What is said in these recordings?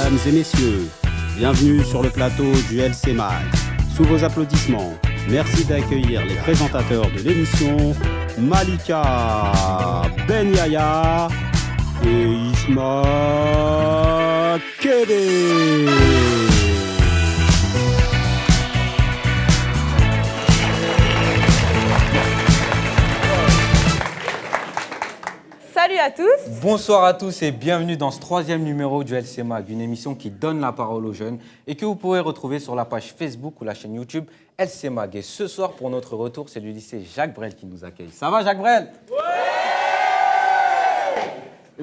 Mesdames et messieurs, bienvenue sur le plateau du LC Mag. Sous vos applaudissements, merci d'accueillir les présentateurs de l'émission, Malika, Ben Yaya et Isma Kébé. Salut à tous. Bonsoir à tous et bienvenue dans ce troisième numéro du LC Mag, une émission qui donne la parole aux jeunes et que vous pourrez retrouver sur la page Facebook ou la chaîne YouTube LC Mag. Et ce soir, pour notre retour, c'est le lycée Jacques Brel qui nous accueille. Ça va, Jacques Brel? Ouais.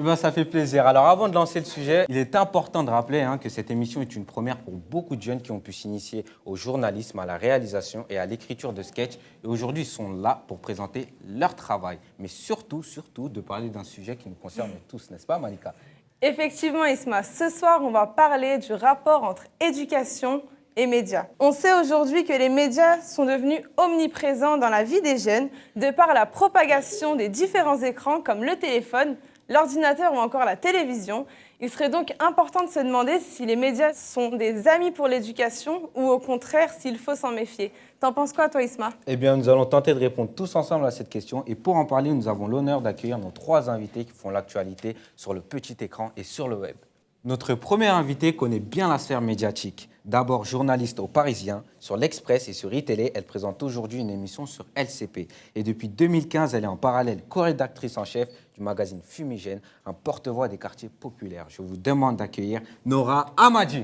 Eh bien, ça fait plaisir. Alors, avant de lancer le sujet, il est important de rappeler que cette émission est une première pour beaucoup de jeunes qui ont pu s'initier au journalisme, à la réalisation et à l'écriture de sketchs. Et aujourd'hui, ils sont là pour présenter leur travail. Mais surtout, de parler d'un sujet qui nous concerne tous, n'est-ce pas, Malika? Effectivement, Isma, ce soir, on va parler du rapport entre éducation et médias. On sait aujourd'hui que les médias sont devenus omniprésents dans la vie des jeunes de par la propagation des différents écrans comme le téléphone, l'ordinateur ou encore la télévision. Il serait donc important de se demander si les médias sont des amis pour l'éducation ou au contraire s'il faut s'en méfier. T'en penses quoi toi, Isma? Eh bien, nous allons tenter de répondre tous ensemble à cette question. Et pour en parler, nous avons l'honneur d'accueillir nos trois invités qui font l'actualité sur le petit écran et sur le web. Notre première invitée connaît bien la sphère médiatique. D'abord journaliste au Parisien, sur l'Express et sur iTélé, elle présente aujourd'hui une émission sur LCP. Et depuis 2015, elle est en parallèle co-rédactrice en chef du magazine Fumigène, un porte-voix des quartiers populaires. Je vous demande d'accueillir Nora Amadi.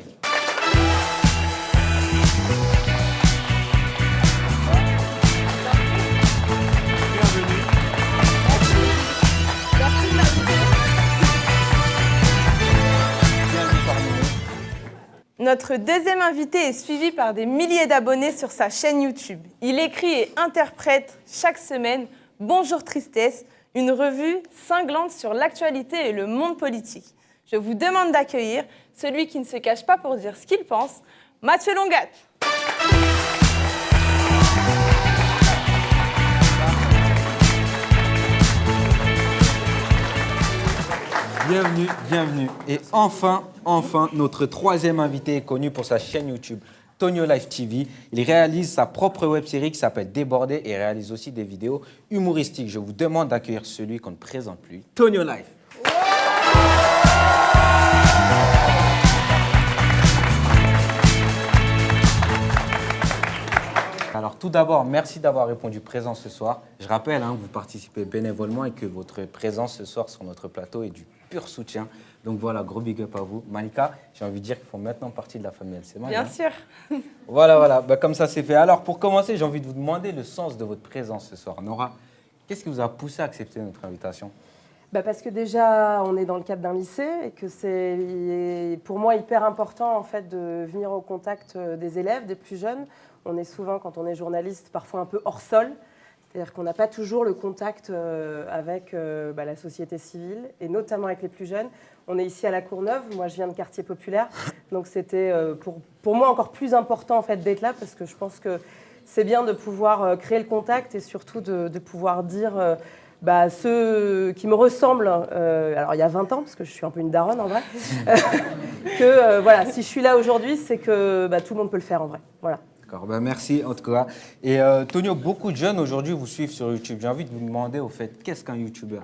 Notre deuxième invité est suivi par des milliers d'abonnés sur sa chaîne YouTube. Il écrit et interprète chaque semaine Bonjour Tristesse, une revue cinglante sur l'actualité et le monde politique. Je vous demande d'accueillir celui qui ne se cache pas pour dire ce qu'il pense, Mathieu Longat. Bienvenue. Et enfin, notre troisième invité est connu pour sa chaîne YouTube, Tonio Life TV. Il réalise sa propre web-série qui s'appelle Débordé et réalise aussi des vidéos humoristiques. Je vous demande d'accueillir celui qu'on ne présente plus, Tonio Life. Alors tout d'abord, merci d'avoir répondu présent ce soir. Je rappelle que vous participez bénévolement et que votre présence ce soir sur notre plateau est du pur soutien. Donc voilà, gros big up à vous. Malika, j'ai envie de dire qu'ils font maintenant partie de la famille LC Mag. Bien sûr. Voilà, comme ça c'est fait. Alors pour commencer, j'ai envie de vous demander le sens de votre présence ce soir. Nora, qu'est-ce qui vous a poussé à accepter notre invitation? Parce que déjà, on est dans le cadre d'un lycée et que c'est pour moi hyper important en fait, de venir au contact des élèves, des plus jeunes. On est souvent, quand on est journaliste, parfois un peu hors sol. C'est-à-dire qu'on n'a pas toujours le contact avec la société civile et notamment avec les plus jeunes. On est ici à la Courneuve, moi je viens de quartier populaire, donc c'était pour moi encore plus important en fait, d'être là parce que je pense que c'est bien de pouvoir créer le contact et surtout de pouvoir dire ceux qui me ressemblent, alors il y a 20 ans, parce que je suis un peu une daronne en vrai, que voilà, si je suis là aujourd'hui, c'est que tout le monde peut le faire en vrai. Voilà. D'accord, merci en tout cas. Et Tonio, beaucoup de jeunes aujourd'hui vous suivent sur YouTube. J'ai envie de vous demander au fait, qu'est-ce qu'un YouTuber?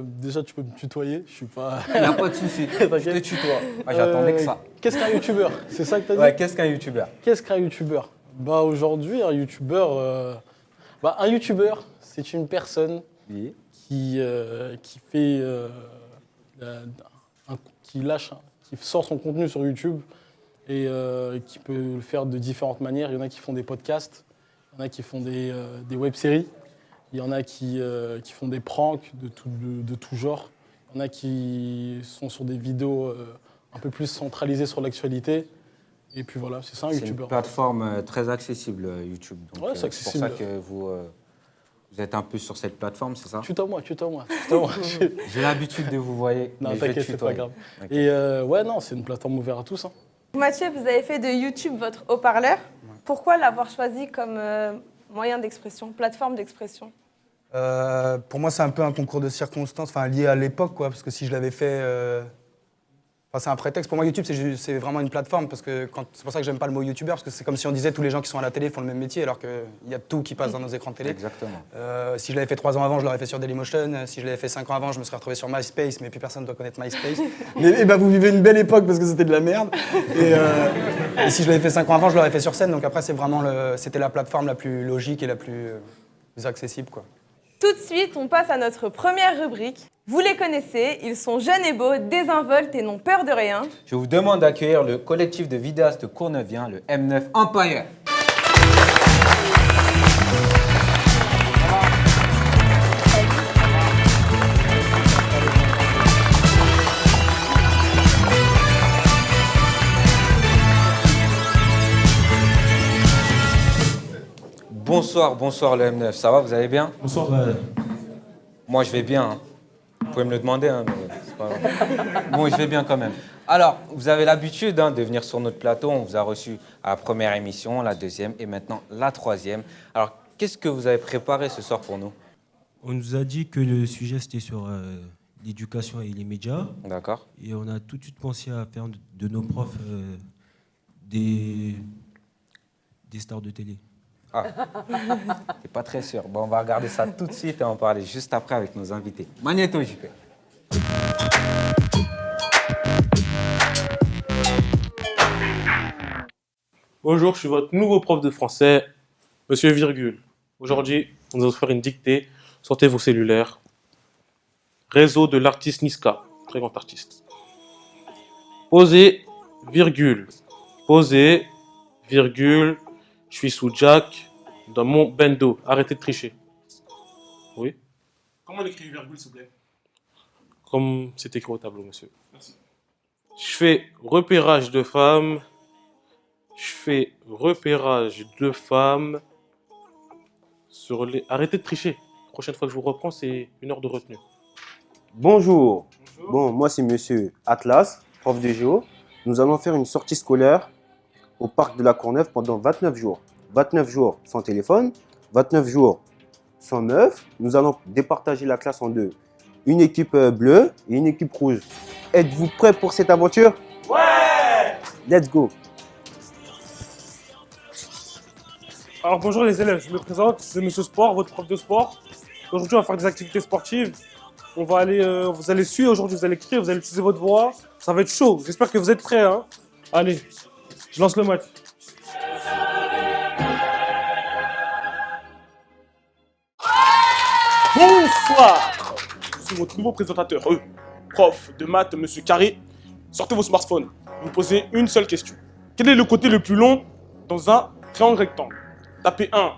Déjà, tu peux me tutoyer, je suis pas... Il n'y a pas de souci, je te tutoie. J'attendais que ça. Qu'est-ce qu'un YouTuber? C'est ça que tu as dit? Ouais, qu'est-ce qu'un YouTuber? Qu'est-ce qu'un YouTuber? Aujourd'hui, un YouTuber, c'est une personne qui sort son contenu sur YouTube et qui peut le faire de différentes manières. Il y en a qui font des podcasts, il y en a qui font des web-séries, il y en a qui font des pranks de tout genre, il y en a qui sont sur des vidéos un peu plus centralisées sur l'actualité. Et puis voilà, c'est ça un YouTuber. C'est une plateforme très accessible, YouTube. Donc, ouais, c'est accessible. pour ça que vous êtes un peu sur cette plateforme, c'est ça? Tutoie-moi. J'ai l'habitude de vous voir. Non, t'inquiète, c'est pas grave. Okay. Et c'est une plateforme ouverte à tous. Mathieu, vous avez fait de YouTube votre haut-parleur. Pourquoi l'avoir choisi comme moyen d'expression, plateforme d'expression? Pour moi, c'est un peu un concours de circonstances, lié à l'époque, parce que si je l'avais fait Enfin, c'est un prétexte. Pour moi, YouTube, c'est vraiment une plateforme. C'est pour ça que j'aime pas le mot youtubeur, parce que c'est comme si on disait tous les gens qui sont à la télé font le même métier, alors qu'il y a tout qui passe dans nos écrans de télé. Exactement. Si je l'avais fait 3 ans avant, je l'aurais fait sur Dailymotion. Si je l'avais fait 5 ans avant, je me serais retrouvé sur MySpace, mais plus personne ne doit connaître MySpace. Mais vous vivez une belle époque parce que c'était de la merde. Et si je l'avais fait 5 ans avant, je l'aurais fait sur scène. Donc après, c'était la plateforme la plus logique et la plus accessible, quoi. Tout de suite, on passe à notre première rubrique. Vous les connaissez, ils sont jeunes et beaux, désinvoltes et n'ont peur de rien. Je vous demande d'accueillir le collectif de vidéastes courneuviens, le M9 Empire. Bonsoir le M9, ça va, vous allez bien? Bonsoir. Moi je vais bien, hein. Vous pouvez me le demander, hein, mais c'est pas grave. Bon, je vais bien quand même. Alors, vous avez l'habitude de venir sur notre plateau, on vous a reçu à la première émission, la deuxième et maintenant la troisième. Alors, qu'est-ce que vous avez préparé ce soir pour nous? On nous a dit que le sujet c'était sur l'éducation et les médias. D'accord. Et on a tout de suite pensé à faire de nos profs des stars de télé. Ah, t'es pas très sûr. Bon, on va regarder ça tout de suite et en parler juste après avec nos invités. Magnéto JP. Bonjour, je suis votre nouveau prof de français, Monsieur Virgule. Aujourd'hui, nous allons faire une dictée. Sortez vos cellulaires. Réseau de l'artiste Niska, très grand artiste. Posez, virgule. Posez, virgule. Je suis sous Jack, dans mon bendo. Arrêtez de tricher. Oui? Comment on écrit virgule, s'il vous plaît? Comme c'est écrit au tableau, monsieur. Merci. Je fais repérage de femmes. Je fais repérage de femmes sur les... Arrêtez de tricher. La prochaine fois que je vous reprends, c'est 1 heure de retenue. Bonjour. Bon, moi c'est monsieur Atlas, prof de géo. Nous allons faire une sortie scolaire au parc de la Courneuve pendant 29 jours. 29 jours sans téléphone, 29 jours sans meuf. Nous allons départager la classe en deux. Une équipe bleue et une équipe rouge. Êtes-vous prêts pour cette aventure? Ouais! Let's go! Alors bonjour les élèves, je me présente, je suis Monsieur Sport, votre prof de sport. Aujourd'hui, on va faire des activités sportives. On va aller, vous allez suivre aujourd'hui, vous allez écrire, vous allez utiliser votre voix. Ça va être chaud. J'espère que vous êtes prêts, hein. Allez, je lance le match. Bonsoir. Je suis votre nouveau présentateur, prof de maths, Monsieur Carré. Sortez vos smartphones. Vous posez une seule question. Quel est le côté le plus long dans un triangle rectangle? Tapez 1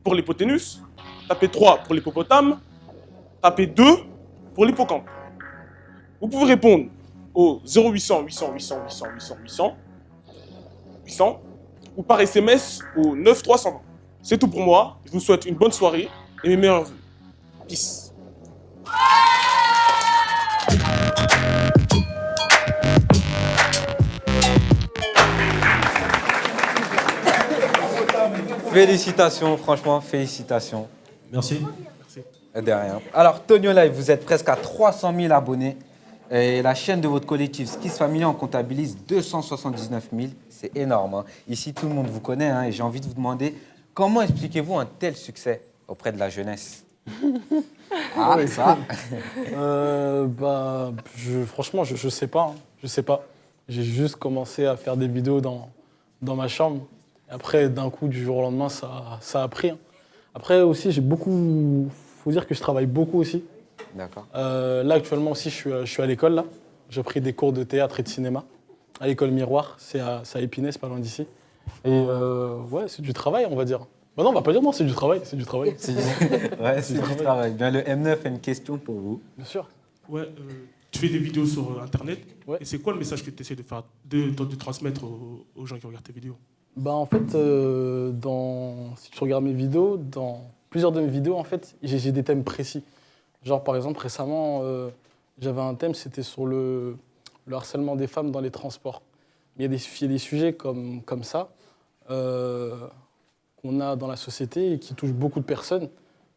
pour l'hypoténuse, tapez 3 pour l'hippopotame, tapez 2 pour l'hippocampe. Vous pouvez répondre au 0800 800 800 800 800 800 800 ou par SMS au 9320. C'est tout pour moi. Je vous souhaite une bonne soirée et mes meilleurs vœux. Peace. Félicitations, franchement, félicitations. Merci. De rien. Alors, Tonio Live, vous êtes presque à 300 000 abonnés. Et la chaîne de votre collectif Skis Family en comptabilise 279 000. C'est énorme, hein. Ici, tout le monde vous connaît, hein, et j'ai envie de vous demander comment expliquez-vous un tel succès auprès de la jeunesse? Ah, ça. Franchement, je sais pas. Hein. Je sais pas. J'ai juste commencé à faire des vidéos dans ma chambre. Après, d'un coup, du jour au lendemain, ça a pris. Hein. Après aussi, faut dire que je travaille beaucoup aussi. D'accord. Là, actuellement aussi, je suis à l'école. Là. J'ai pris des cours de théâtre et de cinéma à l'école Miroir. C'est à Épinay, c'est pas loin d'ici. Et ouais, c'est du travail, on va dire. Bah non, on va pas dire non, c'est du travail. C'est du travail. Ouais, c'est du travail. Bien, le M9 a une question pour vous. Bien sûr. Ouais, tu fais des vidéos sur Internet. Ouais. Et c'est quoi le message que tu essaies de faire, de transmettre aux gens qui regardent tes vidéos? Bah en fait, si tu regardes mes vidéos, dans plusieurs de mes vidéos, en fait, j'ai des thèmes précis. Genre, par exemple, récemment, j'avais un thème, c'était sur le harcèlement des femmes dans les transports. Il y a des sujets comme ça qu'on a dans la société et qui touchent beaucoup de personnes,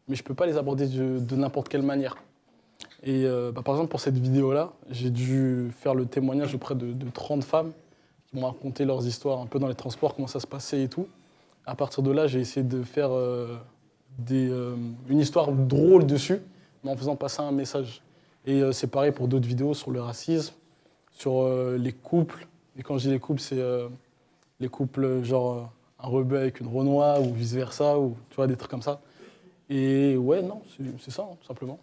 mais je ne peux pas les aborder de n'importe quelle manière. Et par exemple, pour cette vidéo-là, j'ai dû faire le témoignage auprès de 30 femmes qui m'ont raconté leurs histoires un peu dans les transports, comment ça se passait et tout. À partir de là, j'ai essayé de faire une histoire drôle dessus, mais en faisant passer un message. Et c'est pareil pour d'autres vidéos sur le racisme, sur les couples. Et quand je dis les couples, c'est les couples genre un rebeu avec une Renoir ou vice-versa, ou tu vois, des trucs comme ça. Et ouais, non, c'est ça, tout simplement.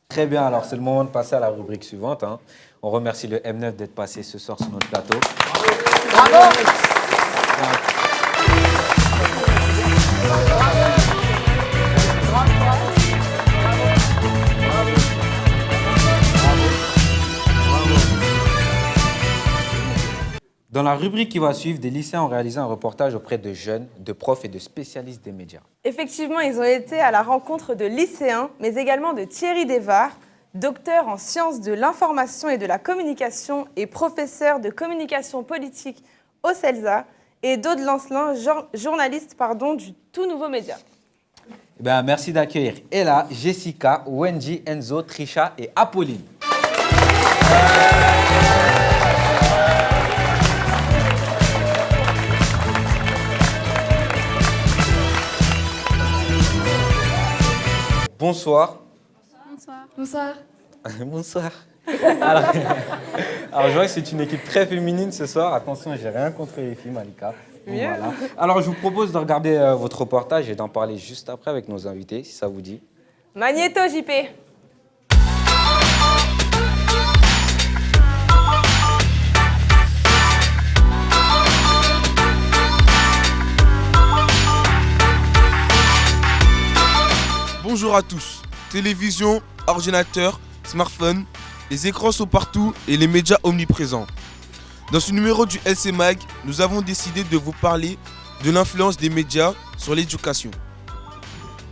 Très bien, alors c'est le moment de passer à la rubrique suivante. Hein. On remercie le M9 d'être passé ce soir sur notre plateau. Bravo. Dans la rubrique qui va suivre, des lycéens ont réalisé un reportage auprès de jeunes, de profs et de spécialistes des médias. Effectivement, ils ont été à la rencontre de lycéens, mais également de Thierry Desvard, docteur en sciences de l'information et de la communication et professeur de communication politique au CELSA, et d'Aude Lancelin, journaliste du tout nouveau média. Eh ben, merci d'accueillir Ella, Jessica, Wendy, Enzo, Trisha et Apolline. Bonsoir. Bonsoir. Bonsoir. Bonsoir. Alors, je vois que c'est une équipe très féminine ce soir. Attention, j'ai rien contre les filles, Malika. Bon, voilà. Alors, je vous propose de regarder votre reportage et d'en parler juste après avec nos invités, si ça vous dit. Magnéto, JP. Bonjour à tous. Télévision, ordinateur, smartphone, les écrans sont partout et les médias omniprésents. Dans ce numéro du LC Mag, nous avons décidé de vous parler de l'influence des médias sur l'éducation.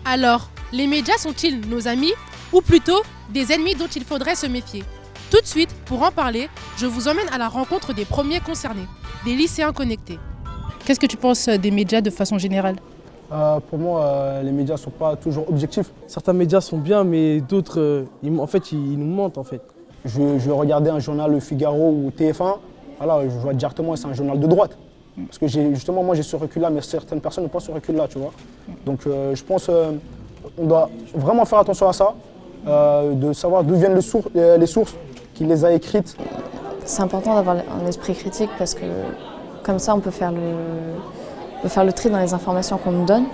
Alors, les médias sont-ils nos amis ou plutôt des ennemis dont il faudrait se méfier? Tout de suite, pour en parler, je vous emmène à la rencontre des premiers concernés, des lycéens connectés. Qu'est-ce que tu penses des médias de façon générale? Pour moi, les médias ne sont pas toujours objectifs. Certains médias sont bien, mais d'autres, ils nous mentent. En fait. Je regardais un journal Le Figaro ou TF1, voilà, je vois directement que c'est un journal de droite. Parce que moi j'ai ce recul-là, mais certaines personnes n'ont pas ce recul-là, tu vois. Donc je pense qu'on doit vraiment faire attention à ça, de savoir d'où viennent les sources, qui les a écrites. C'est important d'avoir un esprit critique parce que comme ça on peut faire le tri dans les informations qu'on nous donne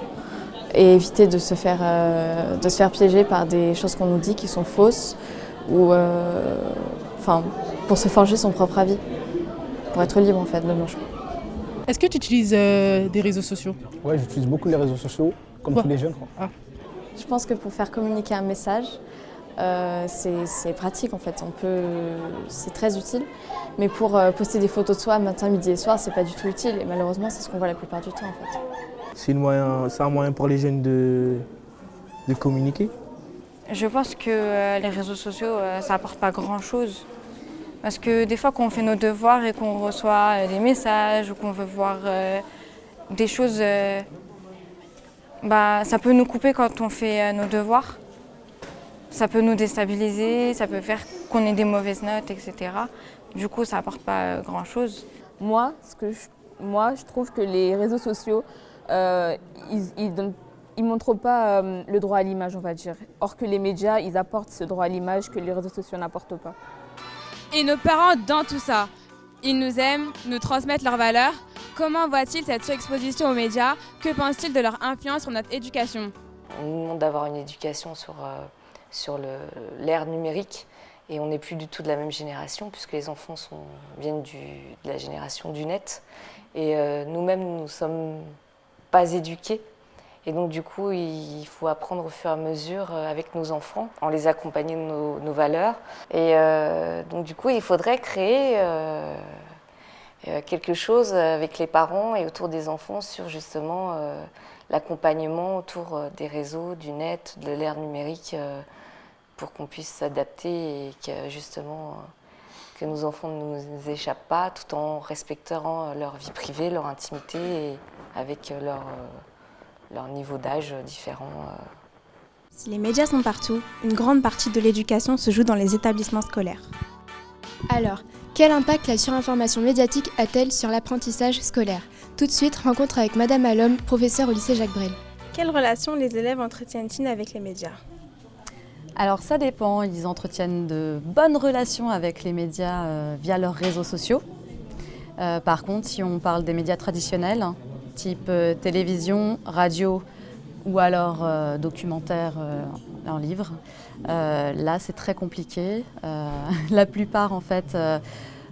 et éviter de se faire piéger par des choses qu'on nous dit qui sont fausses ou pour se forger son propre avis, pour être libre en fait de nos choix. Est-ce que tu utilises des réseaux sociaux? Ouais, j'utilise beaucoup les réseaux sociaux, comme tous les jeunes. Je pense que pour faire communiquer un message, c'est pratique en fait, c'est très utile. Mais pour poster des photos de soi matin, midi et soir, c'est pas du tout utile. Et malheureusement, c'est ce qu'on voit la plupart du temps en fait. C'est un moyen pour les jeunes de communiquer. Je pense que les réseaux sociaux, ça apporte pas grand-chose. Parce que des fois, quand on fait nos devoirs et qu'on reçoit des messages ou qu'on veut voir des choses, ça peut nous couper quand on fait nos devoirs. Ça peut nous déstabiliser, ça peut faire qu'on ait des mauvaises notes, etc. Du coup, ça apporte pas grand-chose. Moi, je trouve que les réseaux sociaux, ils montrent pas le droit à l'image, on va dire. Or que les médias, ils apportent ce droit à l'image que les réseaux sociaux n'apportent pas. Et nos parents dans tout ça, ils nous aiment, nous transmettent leurs valeurs. Comment voient-ils cette surexposition aux médias? Que pensent-ils de leur influence sur notre éducation? On nous demande d'avoir une éducation sur l'ère numérique et on n'est plus du tout de la même génération puisque les enfants viennent de la génération du net et nous-mêmes nous ne sommes pas éduqués et donc du coup il faut apprendre au fur et à mesure avec nos enfants, en les accompagnant de nos valeurs et donc du coup il faudrait créer quelque chose avec les parents et autour des enfants sur justement l'accompagnement autour des réseaux, du net, de l'ère numérique pour qu'on puisse s'adapter et que nos enfants ne nous échappent pas tout en respectant leur vie privée, leur intimité et avec leur niveau d'âge différent Si les médias sont partout, une grande partie de l'éducation se joue dans les établissements scolaires. Alors, quel impact la surinformation médiatique a-t-elle sur l'apprentissage scolaire? Tout de suite, rencontre avec Madame Allhomme, professeure au lycée Jacques Brel. Quelles relations les élèves entretiennent-ils avec les médias? Alors ça dépend, ils entretiennent de bonnes relations avec les médias via leurs réseaux sociaux. Par contre, si on parle des médias traditionnels, type télévision, radio ou alors documentaire en livre, là c'est très compliqué. La plupart en fait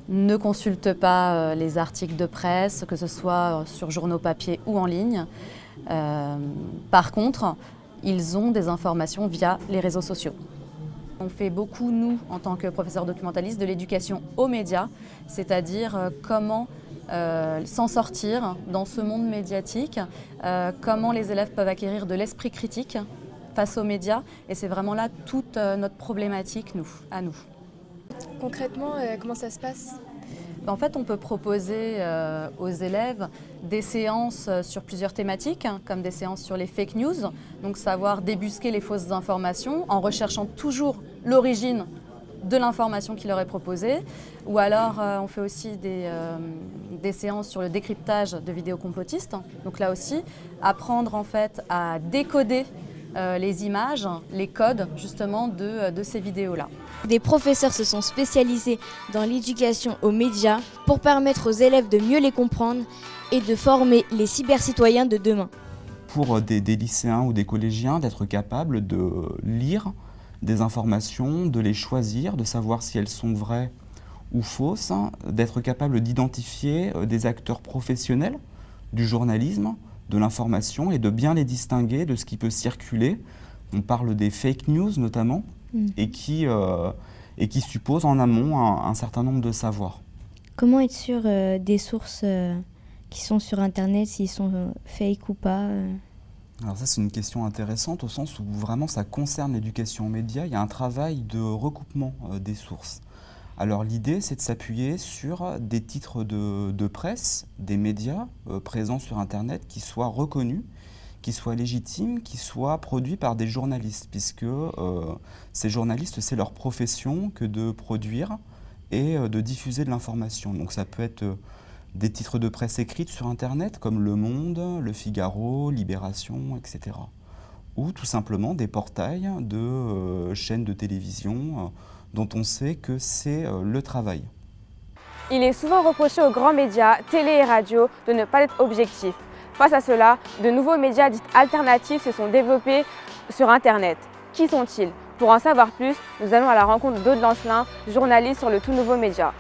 ne consultent pas les articles de presse, que ce soit sur journaux papier ou en ligne. Par contre, ils ont des informations via les réseaux sociaux. On fait beaucoup, nous, en tant que professeurs documentalistes, de l'éducation aux médias, c'est-à-dire comment s'en sortir dans ce monde médiatique, comment les élèves peuvent acquérir de l'esprit critique face aux médias. Et c'est vraiment là toute notre problématique, à nous. Concrètement, comment ça se passe? En fait, on peut proposer aux élèves des séances sur plusieurs thématiques, comme des séances sur les fake news, donc savoir débusquer les fausses informations en recherchant toujours l'origine de l'information qui leur est proposée. Ou alors, on fait aussi des séances sur le décryptage de vidéos complotistes. Donc là aussi, apprendre en fait à décoder les images, les codes justement de ces vidéos-là. Des professeurs se sont spécialisés dans l'éducation aux médias pour permettre aux élèves de mieux les comprendre et de former les cybercitoyens de demain. Pour des lycéens ou des collégiens, d'être capables de lire des informations, de les choisir, de savoir si elles sont vraies ou fausses, d'être capable d'identifier des acteurs professionnels du journalisme, de l'information et de bien les distinguer de ce qui peut circuler. On parle des fake news notamment, et qui suppose en amont un certain nombre de savoirs. Comment être sûr des sources qui sont sur Internet, s'ils sont fake ou pas Alors ça, c'est une question intéressante au sens où vraiment ça concerne l'éducation aux médias. Il y a un travail de recoupement des sources. Alors l'idée, c'est de s'appuyer sur des titres de presse, des médias présents sur Internet qui soient reconnus, qui soient légitimes, qui soient produits par des journalistes, puisque ces journalistes, c'est leur profession que de produire et de diffuser de l'information. Donc ça peut être des titres de presse écrites sur Internet, comme Le Monde, Le Figaro, Libération, etc. Ou tout simplement des portails de chaînes de télévision dont on sait que c'est le travail. Il est souvent reproché aux grands médias, télé et radio, de ne pas être objectifs. Face à cela, de nouveaux médias dits alternatifs se sont développés sur Internet. Qui sont-ils? Pour en savoir plus, nous allons à la rencontre d'Aude Lancelin, journaliste sur le tout nouveau média.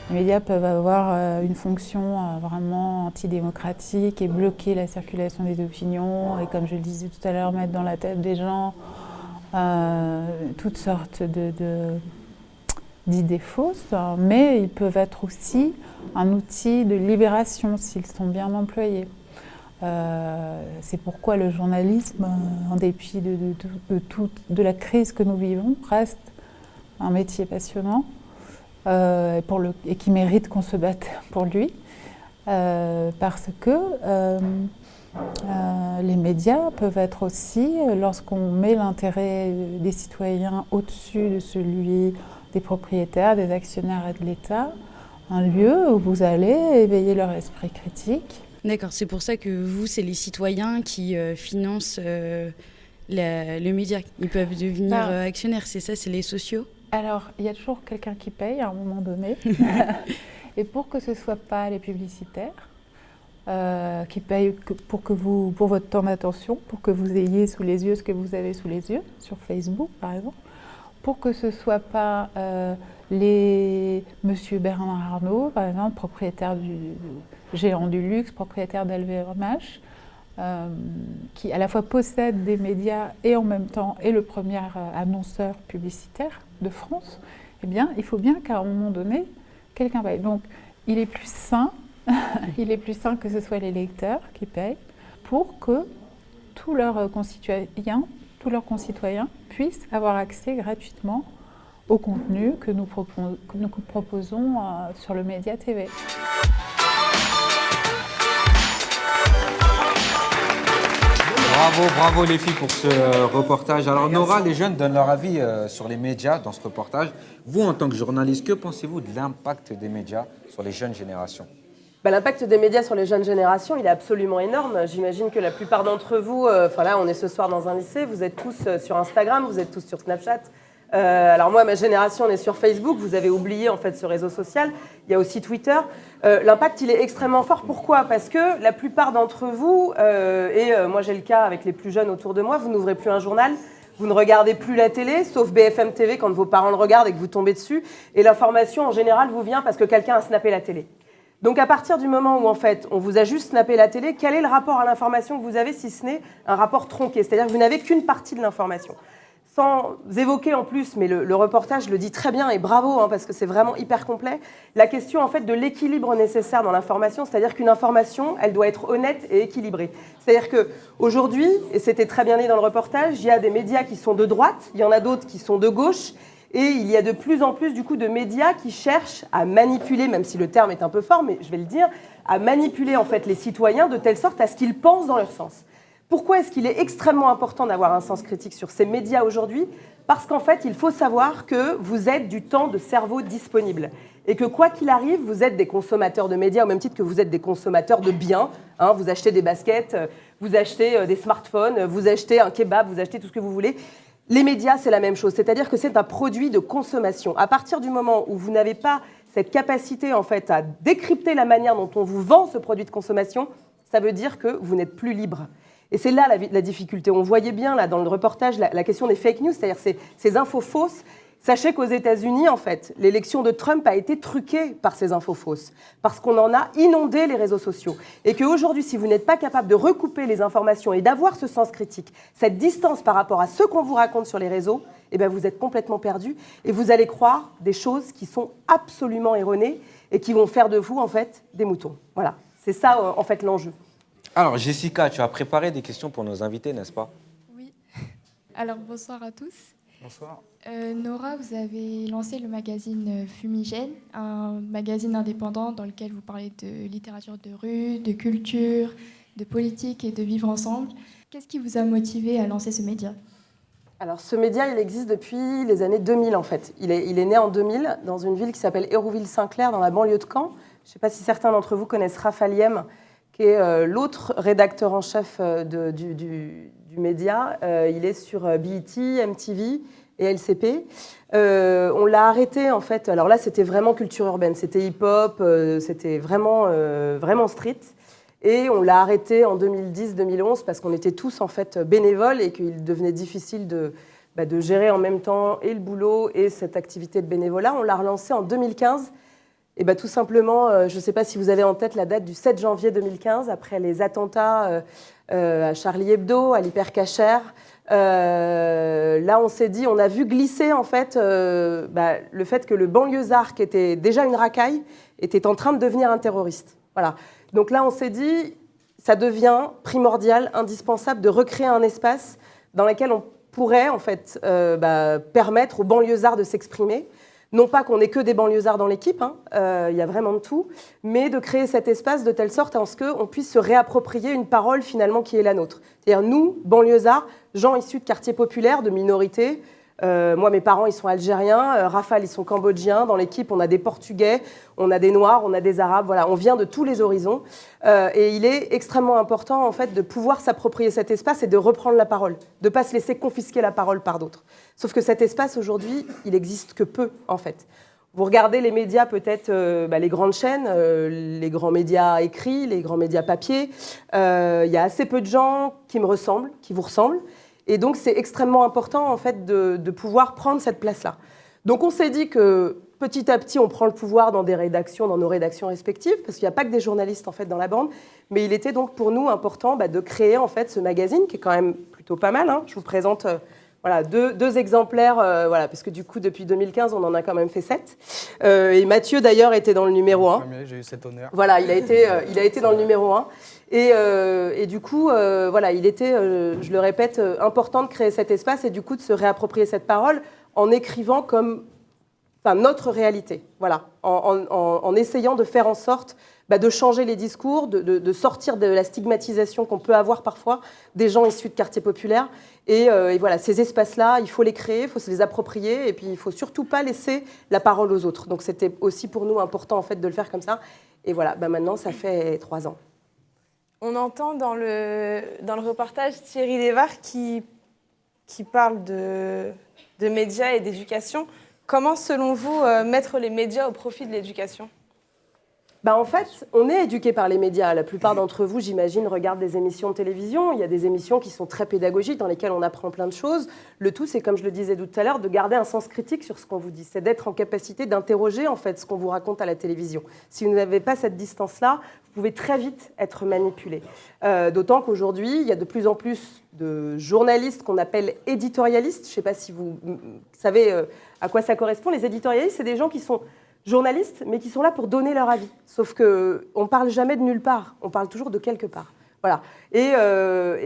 Les médias peuvent avoir une fonction vraiment antidémocratique et bloquer la circulation des opinions et, comme je le disais tout à l'heure, mettre dans la tête des gens toutes sortes d'idées fausses, mais ils peuvent être aussi un outil de libération s'ils sont bien employés. C'est pourquoi le journalisme, en dépit de la crise que nous vivons, reste un métier passionnant et qui mérite qu'on se batte pour lui, parce que les médias peuvent être aussi, lorsqu'on met l'intérêt des citoyens au-dessus de celui des propriétaires, des actionnaires et de l'État, un lieu où vous allez éveiller leur esprit critique. D'accord, c'est pour ça que vous, c'est les citoyens qui financent le média. Ils peuvent devenir actionnaires, c'est ça, c'est les sociaux? Alors, il y a toujours quelqu'un qui paye à un moment donné. Et pour que ce ne soit pas les publicitaires qui payent pour votre temps d'attention, pour que vous ayez sous les yeux ce que vous avez sous les yeux, sur Facebook par exemple, pour que ce ne soit pas Monsieur Bernard Arnault, par exemple, propriétaire du géant du luxe, propriétaire d'LVMH, qui à la fois possède des médias et en même temps est le premier annonceur publicitaire de France, eh bien, il faut bien qu'à un moment donné, quelqu'un paye. Donc, il est plus sain que ce soit les lecteurs qui payent pour que tous leurs concitoyens puissent avoir accès gratuitement au contenu que nous proposons sur le Média TV. Bravo les filles pour ce reportage. Alors Nora, les jeunes donnent leur avis sur les médias dans ce reportage. Vous, en tant que journaliste, que pensez-vous de l'impact des médias sur les jeunes générations ? L'impact des médias sur les jeunes générations, il est absolument énorme. J'imagine que la plupart d'entre vous, là on est ce soir dans un lycée, vous êtes tous sur Instagram, vous êtes tous sur Snapchat. Alors moi, ma génération, on est sur Facebook, vous avez oublié en fait ce réseau social. Il y a aussi Twitter. L'impact, il est extrêmement fort. Pourquoi ? Parce que la plupart d'entre vous, moi j'ai le cas avec les plus jeunes autour de moi, vous n'ouvrez plus un journal, vous ne regardez plus la télé, sauf BFM TV quand vos parents le regardent et que vous tombez dessus. Et l'information, en général, vous vient parce que quelqu'un a snappé la télé. Donc à partir du moment où en fait on vous a juste snappé la télé, quel est le rapport à l'information que vous avez si ce n'est un rapport tronqué ? C'est-à-dire que vous n'avez qu'une partie de l'information. Sans évoquer en plus, mais le reportage le dit très bien et bravo parce que c'est vraiment hyper complet, la question en fait de l'équilibre nécessaire dans l'information, c'est-à-dire qu'une information, elle doit être honnête et équilibrée. C'est-à-dire qu'aujourd'hui, et c'était très bien dit dans le reportage, il y a des médias qui sont de droite, il y en a d'autres qui sont de gauche, et il y a de plus en plus du coup de médias qui cherchent à manipuler, même si le terme est un peu fort, mais je vais le dire, à manipuler en fait les citoyens de telle sorte à ce qu'ils pensent dans leur sens. Pourquoi est-ce qu'il est extrêmement important d'avoir un sens critique sur ces médias aujourd'hui ? Parce qu'en fait, il faut savoir que vous êtes du temps de cerveau disponible. Et que quoi qu'il arrive, vous êtes des consommateurs de médias, au même titre que vous êtes des consommateurs de biens. Vous achetez des baskets, vous achetez des smartphones, vous achetez un kebab, vous achetez tout ce que vous voulez. Les médias, c'est la même chose. C'est-à-dire que c'est un produit de consommation. À partir du moment où vous n'avez pas cette capacité en fait, à décrypter la manière dont on vous vend ce produit de consommation, ça veut dire que vous n'êtes plus libre. Et c'est là la difficulté. On voyait bien là, dans le reportage la question des fake news, c'est-à-dire ces infos fausses. Sachez qu'aux États-Unis, en fait, l'élection de Trump a été truquée par ces infos fausses, parce qu'on en a inondé les réseaux sociaux. Et qu'aujourd'hui, si vous n'êtes pas capable de recouper les informations et d'avoir ce sens critique, cette distance par rapport à ce qu'on vous raconte sur les réseaux, eh bien, vous êtes complètement perdu et vous allez croire des choses qui sont absolument erronées et qui vont faire de vous, en fait, des moutons. Voilà, c'est ça, en fait, l'enjeu. Alors, Jessica, tu as préparé des questions pour nos invités, n'est-ce pas ? Oui. Alors, bonsoir à tous. Bonsoir. Nora, vous avez lancé le magazine Fumigène, un magazine indépendant dans lequel vous parlez de littérature de rue, de culture, de politique et de vivre ensemble. Qu'est-ce qui vous a motivé à lancer ce média ? Alors, ce média, il existe depuis les années 2000, en fait. Il est né en 2000 dans une ville qui s'appelle Hérouville-Saint-Clair, dans la banlieue de Caen. Je ne sais pas si certains d'entre vous connaissent Raphaël Yem, qui est l'autre rédacteur en chef du média. Il est sur BET, MTV et LCP. On l'a arrêté, en fait. Alors là, c'était vraiment culture urbaine. C'était hip-hop, c'était vraiment street. Et on l'a arrêté en 2010-2011 parce qu'on était tous, en fait, bénévoles et qu'il devenait difficile de gérer en même temps et le boulot et cette activité de bénévolat. On l'a relancé en 2015. Et tout simplement, je ne sais pas si vous avez en tête la date du 7 janvier 2015, après les attentats à Charlie Hebdo, à l'Hypercacher. Là, on s'est dit, on a vu glisser en fait le fait que le banlieusard, qui était déjà une racaille, était en train de devenir un terroriste. Voilà. Donc là, on s'est dit, ça devient primordial, indispensable de recréer un espace dans lequel on pourrait en fait permettre aux banlieusards de s'exprimer. Non pas qu'on n'ait que des banlieusards dans l'équipe, il y a vraiment de tout, mais de créer cet espace de telle sorte à ce qu'on puisse se réapproprier une parole finalement qui est la nôtre. C'est-à-dire nous, banlieusards, gens issus de quartiers populaires, de minorités. Moi, mes parents, ils sont algériens, Raphaël, ils sont cambodgiens. Dans l'équipe, on a des Portugais, on a des Noirs, on a des Arabes. Voilà, on vient de tous les horizons. Et il est extrêmement important, en fait, de pouvoir s'approprier cet espace et de reprendre la parole, de ne pas se laisser confisquer la parole par d'autres. Sauf que cet espace, aujourd'hui, il n'existe que peu, en fait. Vous regardez les médias, peut-être les grandes chaînes, les grands médias écrits, les grands médias papier. Il y a assez peu de gens qui me ressemblent, qui vous ressemblent. Et donc, c'est extrêmement important, en fait, de pouvoir prendre cette place-là. Donc, on s'est dit que, petit à petit, on prend le pouvoir dans des rédactions, dans nos rédactions respectives, parce qu'il n'y a pas que des journalistes, en fait, dans la bande. Mais il était donc, pour nous, important de créer, en fait, ce magazine, qui est quand même plutôt pas mal. Je vous présente deux exemplaires, parce que, du coup, depuis 2015, on en a quand même fait 7. Et Mathieu, d'ailleurs, était dans le numéro 1. J'ai eu cet honneur. Voilà, il a été dans le numéro 1. Et du coup, il était, je le répète, important de créer cet espace et du coup de se réapproprier cette parole en écrivant comme notre réalité, voilà, en essayant de faire en sorte de changer les discours, de sortir de la stigmatisation qu'on peut avoir parfois des gens issus de quartiers populaires. Et voilà, ces espaces-là, il faut les créer, il faut se les approprier, et puis il ne faut surtout pas laisser la parole aux autres. Donc c'était aussi pour nous important en fait, de le faire comme ça. Et voilà, maintenant, ça fait 3 ans. On entend dans le reportage Thierry Desvars qui parle de médias et d'éducation. Comment, selon vous, mettre les médias au profit de l'éducation ? En fait, on est éduqué par les médias. La plupart d'entre vous, j'imagine, regardent des émissions de télévision. Il y a des émissions qui sont très pédagogiques, dans lesquelles on apprend plein de choses. Le tout, c'est, comme je le disais tout à l'heure, de garder un sens critique sur ce qu'on vous dit. C'est d'être en capacité d'interroger, en fait, ce qu'on vous raconte à la télévision. Si vous n'avez pas cette distance-là, vous pouvez très vite être manipulé. D'autant qu'aujourd'hui, il y a de plus en plus de journalistes qu'on appelle éditorialistes. Je ne sais pas si vous savez à quoi ça correspond. Les éditorialistes, c'est des gens qui sont journalistes, mais qui sont là pour donner leur avis. Sauf qu'on ne parle jamais de nulle part, on parle toujours de quelque part. Voilà. Et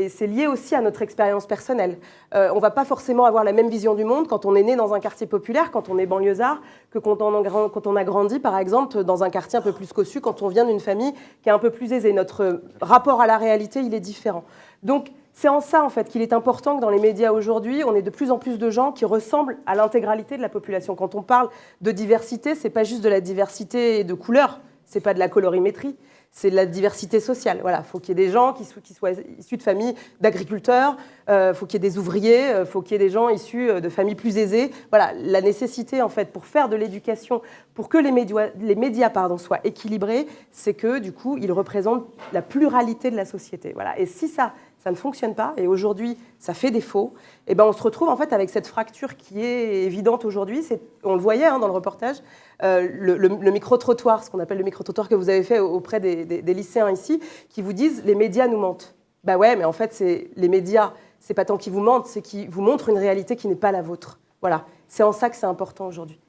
c'est lié aussi à notre expérience personnelle. On ne va pas forcément avoir la même vision du monde quand on est né dans un quartier populaire, quand on est banlieusard, que quand on a grandi, par exemple, dans un quartier un peu plus cossu, quand on vient d'une famille qui est un peu plus aisée. Notre rapport à la réalité, il est différent. Donc, c'est en ça, en fait, qu'il est important que dans les médias aujourd'hui, on ait de plus en plus de gens qui ressemblent à l'intégralité de la population. Quand on parle de diversité, ce n'est pas juste de la diversité de couleurs, ce n'est pas de la colorimétrie, c'est de la diversité sociale. Voilà, il faut qu'il y ait des gens qui soient issus de familles d'agriculteurs, faut qu'il y ait des ouvriers, faut qu'il y ait des gens issus de familles plus aisées. Voilà, la nécessité, en fait, pour faire de l'éducation, pour que les médias soient équilibrés, c'est que, du coup, ils représentent la pluralité de la société. Voilà. Et si ça ne fonctionne pas, et aujourd'hui, ça fait défaut, et on se retrouve en fait avec cette fracture qui est évidente aujourd'hui. On le voyait dans le reportage, le micro-trottoir, ce qu'on appelle le micro-trottoir que vous avez fait auprès des lycéens ici, qui vous disent « les médias nous mentent ». Ouais, mais en fait, les médias, c'est pas tant qu'ils vous mentent, c'est qu'ils vous montrent une réalité qui n'est pas la vôtre. Voilà, c'est en ça que c'est important aujourd'hui.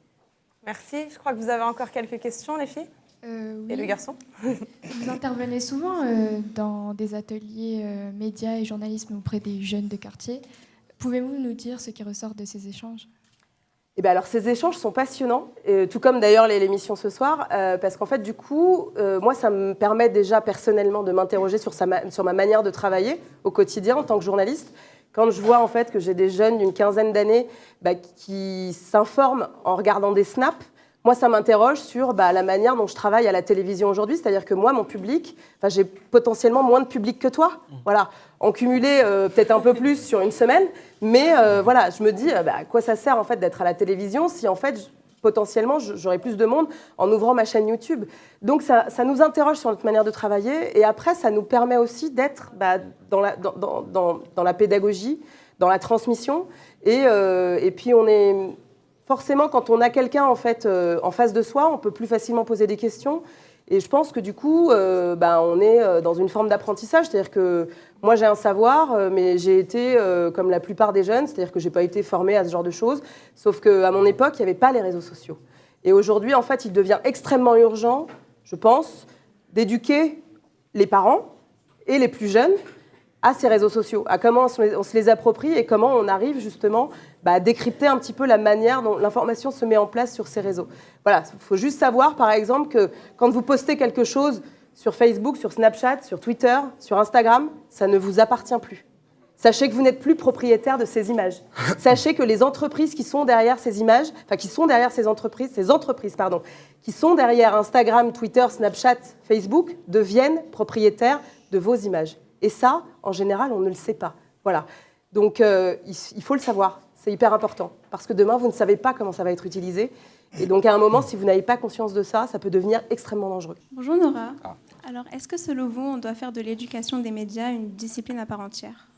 Merci. Je crois que vous avez encore quelques questions, les filles ? Oui. Et le garçon ? Vous intervenez souvent dans des ateliers médias et journalisme auprès des jeunes de quartier. Pouvez-vous nous dire ce qui ressort de ces échanges ? Alors, ces échanges sont passionnants, tout comme d'ailleurs l'émission ce soir, parce qu'en fait, du coup, moi, ça me permet déjà personnellement de m'interroger sur ma manière de travailler au quotidien en tant que journaliste. Quand je vois en fait que j'ai des jeunes d'une quinzaine d'années qui s'informent en regardant des snaps, moi, ça m'interroge sur la manière dont je travaille à la télévision aujourd'hui. C'est-à-dire que moi, mon public, j'ai potentiellement moins de public que toi. Voilà. En cumulé, peut-être un peu plus sur une semaine. Mais voilà, je me dis, à quoi ça sert en fait, d'être à la télévision si en fait, potentiellement, j'aurais plus de monde en ouvrant ma chaîne YouTube. Donc, ça nous interroge sur notre manière de travailler. Et après, ça nous permet aussi d'être dans la pédagogie, dans la transmission. Et puis, on est... Forcément, quand on a quelqu'un en fait en face de soi, on peut plus facilement poser des questions. Et je pense que du coup, on est dans une forme d'apprentissage. C'est-à-dire que moi, j'ai un savoir, mais j'ai été comme la plupart des jeunes, c'est-à-dire que j'ai pas été formée à ce genre de choses. Sauf qu'à mon époque, il n'y avait pas les réseaux sociaux. Et aujourd'hui, en fait, il devient extrêmement urgent, je pense, d'éduquer les parents et les plus jeunes à ces réseaux sociaux, à comment on se les approprie et comment on arrive justement à décrypter un petit peu la manière dont l'information se met en place sur ces réseaux. Voilà, il faut juste savoir par exemple que quand vous postez quelque chose sur Facebook, sur Snapchat, sur Twitter, sur Instagram, ça ne vous appartient plus. Sachez que vous n'êtes plus propriétaire de ces images. Sachez que les entreprises qui sont derrière ces images, qui sont derrière ces entreprises, qui sont derrière Instagram, Twitter, Snapchat, Facebook, deviennent propriétaires de vos images. Et ça, en général, on ne le sait pas. Voilà. Donc, il faut le savoir. C'est hyper important. Parce que demain, vous ne savez pas comment ça va être utilisé. Et donc, à un moment, si vous n'avez pas conscience de ça, ça peut devenir extrêmement dangereux. Bonjour Nora. Alors, est-ce que selon vous, on doit faire de l'éducation des médias une discipline à part entière ?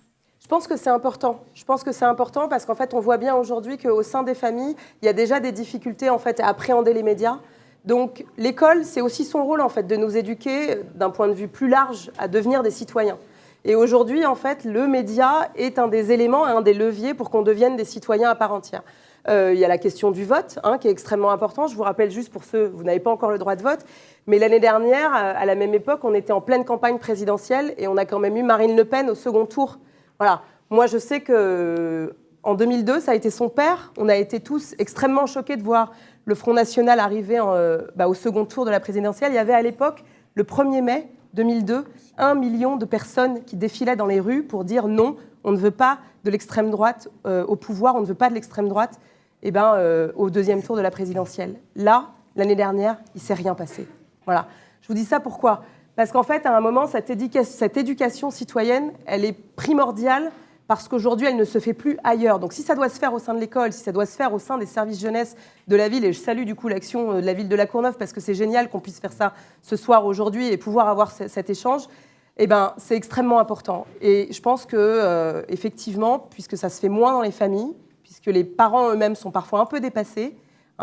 Je pense que c'est important. Je pense que c'est important parce qu'en fait, on voit bien aujourd'hui qu'au sein des familles, il y a déjà des difficultés en fait, à appréhender les médias. Donc, l'école, c'est aussi son rôle en fait, de nous éduquer d'un point de vue plus large à devenir des citoyens. Et aujourd'hui, en fait, le média est un des éléments, un des leviers pour qu'on devienne des citoyens à part entière. Il y a la question du vote, qui est extrêmement important. Je vous rappelle juste pour ceux, vous n'avez pas encore le droit de vote, mais l'année dernière, à la même époque, on était en pleine campagne présidentielle et on a quand même eu Marine Le Pen au second tour. Voilà. Moi, je sais qu'en 2002, ça a été son père. On a été tous extrêmement choqués de voir le Front National arrivait au second tour de la présidentielle, il y avait à l'époque, le 1er mai 2002, 1 million de personnes qui défilaient dans les rues pour dire non, on ne veut pas de l'extrême droite au pouvoir, on ne veut pas de l'extrême droite au deuxième tour de la présidentielle. Là, l'année dernière, il ne s'est rien passé. Voilà. Je vous dis ça pourquoi ? Parce qu'en fait, à un moment, cette éducation citoyenne, elle est primordiale parce qu'aujourd'hui, elle ne se fait plus ailleurs. Donc si ça doit se faire au sein de l'école, si ça doit se faire au sein des services jeunesse de la ville, et je salue du coup l'action de la ville de La Courneuve parce que c'est génial qu'on puisse faire ça ce soir, aujourd'hui, et pouvoir avoir cet échange, c'est extrêmement important. Et je pense que, effectivement, puisque ça se fait moins dans les familles, puisque les parents eux-mêmes sont parfois un peu dépassés,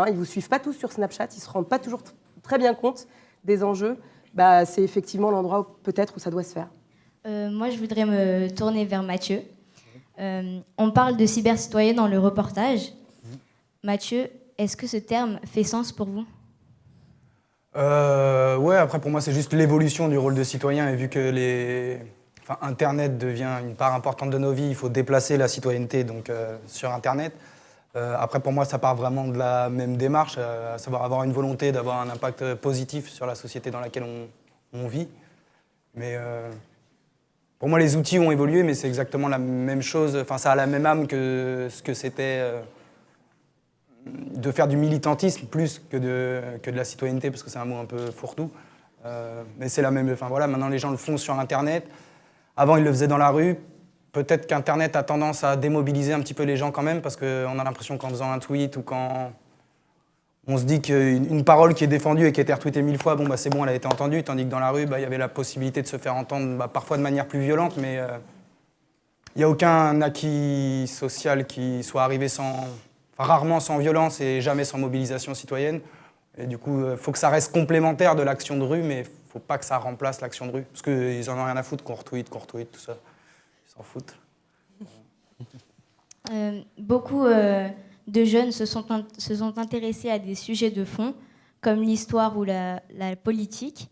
ils ne vous suivent pas tous sur Snapchat, ils ne se rendent pas toujours très bien compte des enjeux, c'est effectivement l'endroit peut-être où ça doit se faire. Moi, je voudrais me tourner vers Mathieu. On parle de cybercitoyen dans le reportage. Mathieu, est-ce que ce terme fait sens pour vous ? Ouais, après pour moi c'est juste l'évolution du rôle de citoyen et vu que Internet devient une part importante de nos vies, il faut déplacer la citoyenneté donc, sur Internet. Après pour moi ça part vraiment de la même démarche, à savoir avoir une volonté d'avoir un impact positif sur la société dans laquelle on vit. Mais pour moi les outils ont évolué mais c'est exactement la même chose, ça a la même âme que ce que c'était de faire du militantisme plus que de la citoyenneté, parce que c'est un mot un peu fourre-tout. Mais c'est la même. Maintenant les gens le font sur Internet. Avant ils le faisaient dans la rue. Peut-être qu'Internet a tendance à démobiliser un petit peu les gens quand même, parce qu'on a l'impression qu'en faisant un tweet ou quand on se dit qu'une parole qui est défendue et qui a été retweetée 1000 fois, c'est bon, elle a été entendue, tandis que dans la rue, il y avait la possibilité de se faire entendre parfois de manière plus violente, mais il n'y a aucun acquis social qui soit arrivé rarement sans violence et jamais sans mobilisation citoyenne. Et du coup, il faut que ça reste complémentaire de l'action de rue, mais il ne faut pas que ça remplace l'action de rue. Parce qu'ils n'en ont rien à foutre qu'on retweet, tout ça. Ils s'en foutent. Beaucoup de jeunes se sont intéressés à des sujets de fond, comme l'histoire ou la politique,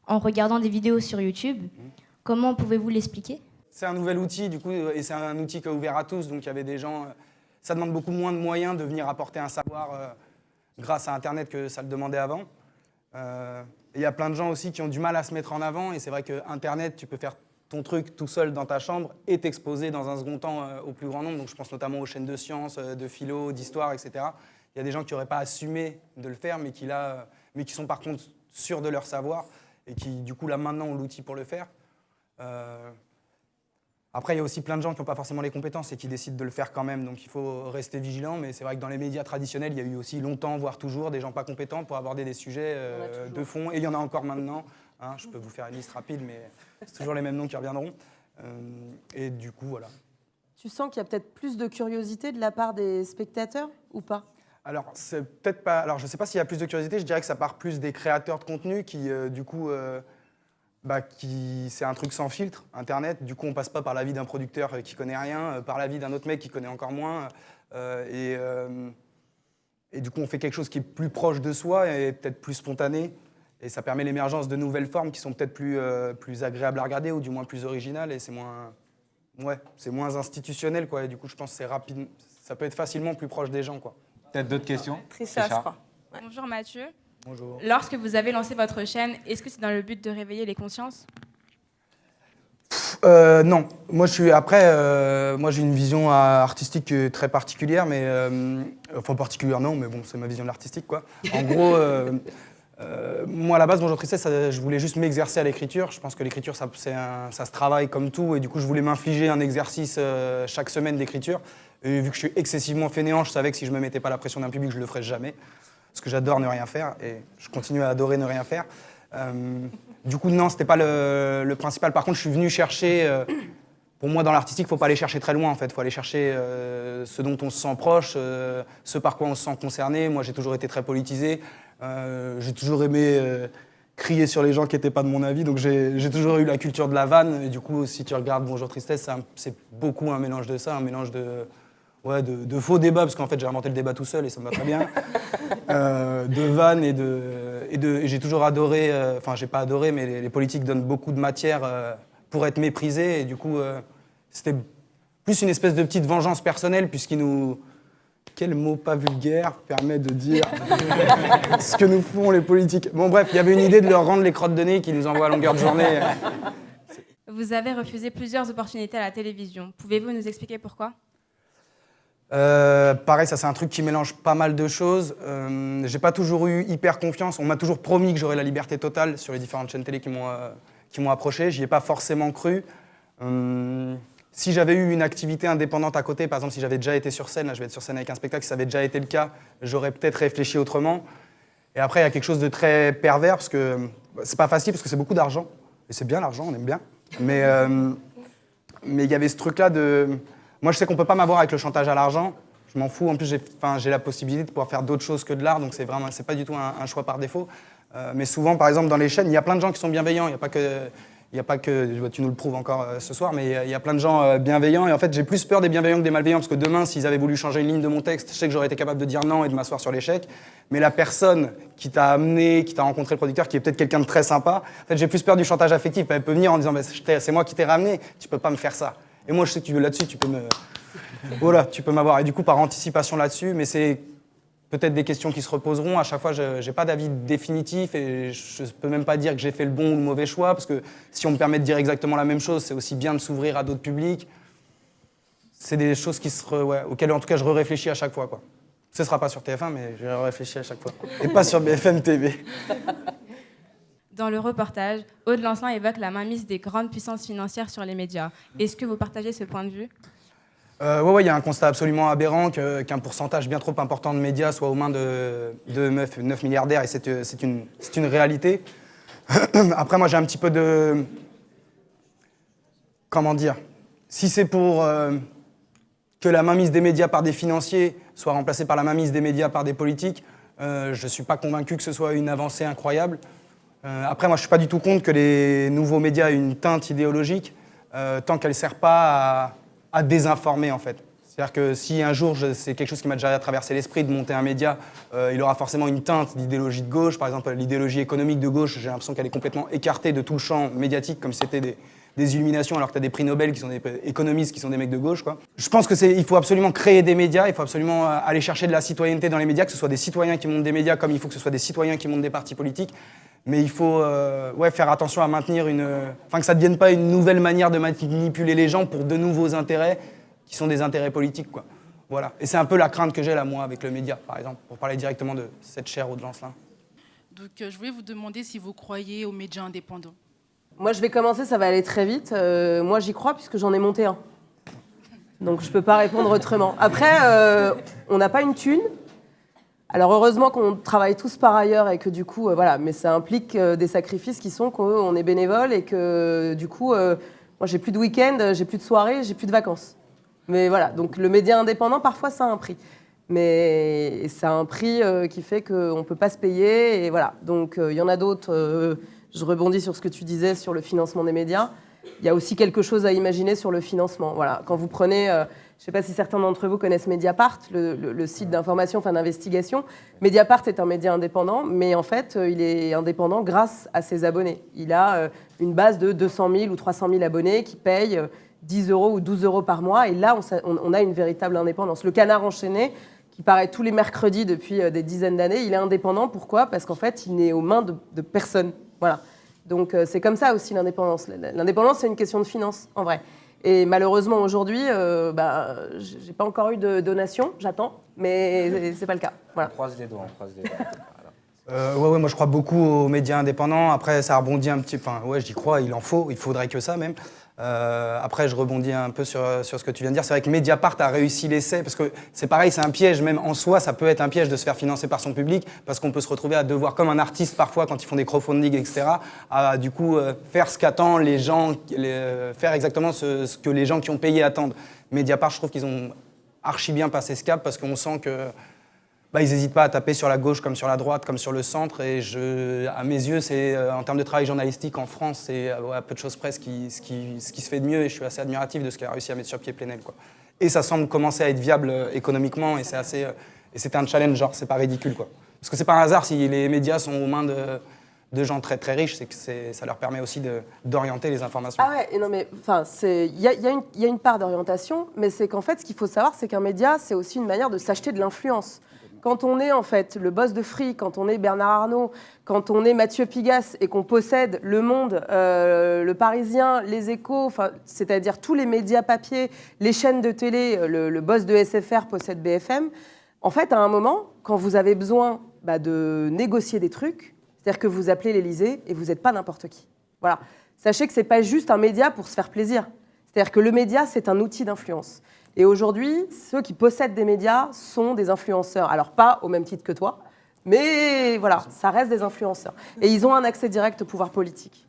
en regardant des vidéos sur YouTube. Comment pouvez-vous l'expliquer ? C'est un nouvel outil, du coup, et c'est un outil qui est ouvert à tous. Donc il y avait des gens... Ça demande beaucoup moins de moyens de venir apporter un savoir grâce à Internet que ça le demandait avant. Il y a plein de gens aussi qui ont du mal à se mettre en avant. Et c'est vrai qu'Internet, tu peux faire ton truc tout seul dans ta chambre et t'exposer dans un second temps au plus grand nombre. Donc je pense notamment aux chaînes de sciences, de philo, d'histoire, etc. Il y a des gens qui n'auraient pas assumé de le faire, mais qui sont par contre sûrs de leur savoir et qui, du coup, là maintenant, ont l'outil pour le faire. Après, il y a aussi plein de gens qui n'ont pas forcément les compétences et qui décident de le faire quand même, donc il faut rester vigilant. Mais c'est vrai que dans les médias traditionnels, il y a eu aussi longtemps, voire toujours, des gens pas compétents pour aborder des sujets de fond. Et il y en a encore maintenant. Je peux vous faire une liste rapide, mais c'est toujours les mêmes noms qui reviendront. Et du coup, voilà. Tu sens qu'il y a peut-être plus de curiosité de la part des spectateurs ou pas ? Alors, c'est peut-être pas. Alors, je ne sais pas s'il y a plus de curiosité. Je dirais que ça part plus des créateurs de contenu qui, du coup. C'est un truc sans filtre, Internet. Du coup, on passe pas par la vie d'un producteur qui connaît rien, par la vie d'un autre mec qui connaît encore moins. Et du coup, on fait quelque chose qui est plus proche de soi et peut-être plus spontané. Et ça permet l'émergence de nouvelles formes qui sont peut-être plus agréables à regarder ou du moins plus originales. Et c'est moins institutionnel, quoi. Et du coup, je pense que c'est rapide. Ça peut être facilement plus proche des gens, quoi. Peut-être d'autres questions ? Trisha, je crois. Ouais. Bonjour Mathieu. Bonjour. Lorsque vous avez lancé votre chaîne, est-ce que c'est dans le but de réveiller les consciences ? Non. Moi, j'ai une vision artistique très particulière, mais... enfin, particulière, non, mais bon, c'est ma vision de l'artistique, quoi. En gros, moi, à la base, Bonjour Tristesse, je voulais juste m'exercer à l'écriture. Je pense que l'écriture, ça se travaille comme tout, et du coup, je voulais m'infliger un exercice chaque semaine d'écriture. Et vu que je suis excessivement fainéant, je savais que si je ne me mettais pas la pression d'un public, je ne le ferais jamais. Parce que j'adore ne rien faire et je continue à adorer ne rien faire. Du coup, non, c'était pas le principal. Par contre, je suis venu chercher... pour moi, dans l'artistique, il ne faut pas aller chercher très loin, en fait. Il faut aller chercher ce dont on se sent proche, ce par quoi on se sent concerné. Moi, j'ai toujours été très politisé. J'ai toujours aimé crier sur les gens qui n'étaient pas de mon avis. Donc, j'ai toujours eu la culture de la vanne. Et du coup, si tu regardes Bonjour Tristesse, c'est beaucoup un mélange de ça, un mélange de faux débats, parce qu'en fait j'ai inventé le débat tout seul et ça me va très bien, de vannes et j'ai toujours adoré, enfin j'ai pas adoré, mais les politiques donnent beaucoup de matière pour être méprisés et du coup c'était plus une espèce de petite vengeance personnelle puisqu'ils nous quel mot pas vulgaire permet de dire ce que nous font les politiques. Bon bref, il y avait une idée de leur rendre les crottes de nez qui nous envoient à longueur de journée. Vous avez refusé plusieurs opportunités à la télévision. Pouvez-vous nous expliquer pourquoi ? Pareil, ça c'est un truc qui mélange pas mal de choses. J'ai pas toujours eu hyper confiance. On m'a toujours promis que j'aurais la liberté totale sur les différentes chaînes télé qui m'ont approché. J'y ai pas forcément cru. Si j'avais eu une activité indépendante à côté, par exemple si j'avais déjà été sur scène, là je vais être sur scène avec un spectacle, si ça avait déjà été le cas, j'aurais peut-être réfléchi autrement. Et après il y a quelque chose de très pervers parce que c'est pas facile parce que c'est beaucoup d'argent. Et c'est bien l'argent, on aime bien. Mais il y avait ce truc-là de... Moi je sais qu'on peut pas m'avoir avec le chantage à l'argent. Je m'en fous. En plus j'ai la possibilité de pouvoir faire d'autres choses que de l'art, donc c'est pas du tout un choix par défaut. Mais souvent par exemple dans les chaînes, il y a plein de gens qui sont bienveillants. Il n'y a pas que, tu nous le prouves encore ce soir, mais il y a plein de gens bienveillants. Et en fait, j'ai plus peur des bienveillants que des malveillants, parce que demain, s'ils avaient voulu changer une ligne de mon texte, je sais que j'aurais été capable de dire non et de m'asseoir sur l'échec. Mais la personne qui t'a amené, qui t'a rencontré le producteur, qui est peut-être quelqu'un de très sympa, en fait, j'ai plus peur du chantage affectif. Elle peut venir en disant c'est moi qui t'ai ramené, tu peux pas me faire ça. Et moi, je sais que là-dessus, tu peux voilà, tu peux m'avoir. Et du coup, par anticipation là-dessus, mais c'est peut-être des questions qui se reposeront. À chaque fois, je n'ai pas d'avis définitif et je ne peux même pas dire que j'ai fait le bon ou le mauvais choix, parce que si on me permet de dire exactement la même chose, c'est aussi bien de s'ouvrir à d'autres publics. C'est des choses auxquelles, en tout cas, je réfléchis à chaque fois, quoi. Ce ne sera pas sur TF1, mais je réfléchis à chaque fois. Et pas sur BFM TV. Dans le reportage, Aude Lancelin évoque la mainmise des grandes puissances financières sur les médias. Est-ce que vous partagez ce point de vue ? Il y a un constat absolument aberrant qu'un pourcentage bien trop important de médias soit aux mains de 9 milliardaires, et c'est une réalité. Après, moi, j'ai un petit peu de... Comment dire ? Si c'est pour que la mainmise des médias par des financiers soit remplacée par la mainmise des médias par des politiques, je ne suis pas convaincu que ce soit une avancée incroyable. Après, moi, je ne suis pas du tout contre que les nouveaux médias aient une teinte idéologique, tant qu'elle ne sert pas à désinformer, en fait. C'est-à-dire que si un jour, c'est quelque chose qui m'a déjà traversé l'esprit de monter un média, il aura forcément une teinte d'idéologie de gauche. Par exemple, l'idéologie économique de gauche, j'ai l'impression qu'elle est complètement écartée de tout le champ médiatique, comme si c'était des illuminations, alors que tu as des prix Nobel qui sont des économistes, qui sont des mecs de gauche, quoi. Je pense qu'il faut absolument créer des médias, il faut absolument aller chercher de la citoyenneté dans les médias, que ce soit des citoyens qui montent des médias, comme il faut que ce soit des citoyens qui montent des partis politiques. Mais il faut faire attention à maintenir que ça ne devienne pas une nouvelle manière de manipuler les gens pour de nouveaux intérêts qui sont des intérêts politiques, quoi. Voilà. Et c'est un peu la crainte que j'ai là, moi, avec le média, par exemple, pour parler directement de cette chère Aude Lancelin. Donc, je voulais vous demander si vous croyez aux médias indépendants. Moi, je vais commencer, ça va aller très vite. Moi, j'y crois puisque j'en ai monté un. Donc, je ne peux pas répondre autrement. Après, on n'a pas une thune. Alors heureusement qu'on travaille tous par ailleurs et que du coup, voilà, mais ça implique des sacrifices qui sont qu'on est bénévole et que du coup, moi j'ai plus de week-end, j'ai plus de soirée, j'ai plus de vacances. Mais voilà, donc le média indépendant, parfois ça a un prix. Mais ça a un prix qui fait qu'on ne peut pas se payer et voilà. Donc il y en a d'autres, je rebondis sur ce que tu disais sur le financement des médias. Il y a aussi quelque chose à imaginer sur le financement. Voilà, quand vous prenez... je ne sais pas si certains d'entre vous connaissent Mediapart, le site d'information, enfin d'investigation. Mediapart est un média indépendant, mais en fait, il est indépendant grâce à ses abonnés. Il a une base de 200 000 ou 300 000 abonnés qui payent 10 € ou 12 € par mois. Et là, on a une véritable indépendance. Le Canard enchaîné, qui paraît tous les mercredis depuis des dizaines d'années, il est indépendant. Pourquoi ? Parce qu'en fait, il n'est aux mains de personne. Voilà. Donc, c'est comme ça aussi l'indépendance. L'indépendance, c'est une question de finance, en vrai. Et malheureusement, aujourd'hui, j'ai pas encore eu de donation, j'attends, mais c'est pas le cas. Voilà. On croise les doigts. Voilà. Moi je crois beaucoup aux médias indépendants. Après, ça rebondit un petit peu. Enfin, j'y crois, il faudrait que ça même. Après, je rebondis un peu sur ce que tu viens de dire. C'est vrai que Mediapart a réussi l'essai, parce que c'est pareil, c'est un piège, même en soi, ça peut être un piège de se faire financer par son public, parce qu'on peut se retrouver à devoir, comme un artiste parfois, quand ils font des crowdfunding, etc., à du coup faire ce qu'attendent les gens, faire exactement ce que les gens qui ont payé attendent. Mediapart, je trouve qu'ils ont archi bien passé ce cap, parce qu'on sent que ils n'hésitent pas à taper sur la gauche comme sur la droite, comme sur le centre. Et à mes yeux, c'est en termes de travail journalistique en France, c'est à peu de choses près ce qui se fait de mieux. Et je suis assez admiratif de ce qu'il a réussi à mettre sur pied Plenel, quoi. Et ça semble commencer à être viable économiquement. Et c'est un challenge, genre, c'est pas ridicule, quoi. Parce que c'est pas un hasard si les médias sont aux mains de gens très très riches, c'est que ça leur permet aussi d'orienter les informations. Ah ouais, et non mais enfin, il y a une part d'orientation, mais c'est qu'en fait, ce qu'il faut savoir, c'est qu'un média, c'est aussi une manière de s'acheter de l'influence. Quand on est en fait le boss de Free, quand on est Bernard Arnault, quand on est Mathieu Pigasse et qu'on possède Le Monde, Le Parisien, Les Échos, c'est-à-dire tous les médias papier, les chaînes de télé, le boss de SFR possède BFM, en fait, à un moment, quand vous avez besoin de négocier des trucs, c'est-à-dire que vous appelez l'Élysée et vous n'êtes pas n'importe qui. Voilà. Sachez que ce n'est pas juste un média pour se faire plaisir. C'est-à-dire que le média, c'est un outil d'influence. Et aujourd'hui, ceux qui possèdent des médias sont des influenceurs. Alors, pas au même titre que toi, mais voilà, ça reste des influenceurs. Et ils ont un accès direct au pouvoir politique.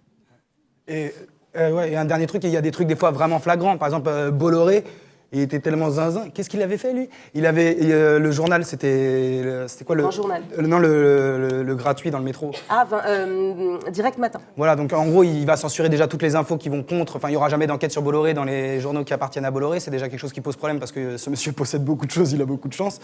Et un dernier truc, il y a des trucs des fois vraiment flagrants. Par exemple, Bolloré, il était tellement zinzin. Qu'est-ce qu'il avait fait, lui? Il avait le journal, c'était quoi le... Un journal. Non, le gratuit dans le métro. Ah, Direct Matin. Voilà, donc en gros, il va censurer déjà toutes les infos qui vont contre. Enfin, il n'y aura jamais d'enquête sur Bolloré dans les journaux qui appartiennent à Bolloré. C'est déjà quelque chose qui pose problème parce que ce monsieur possède beaucoup de choses, il a beaucoup de chance.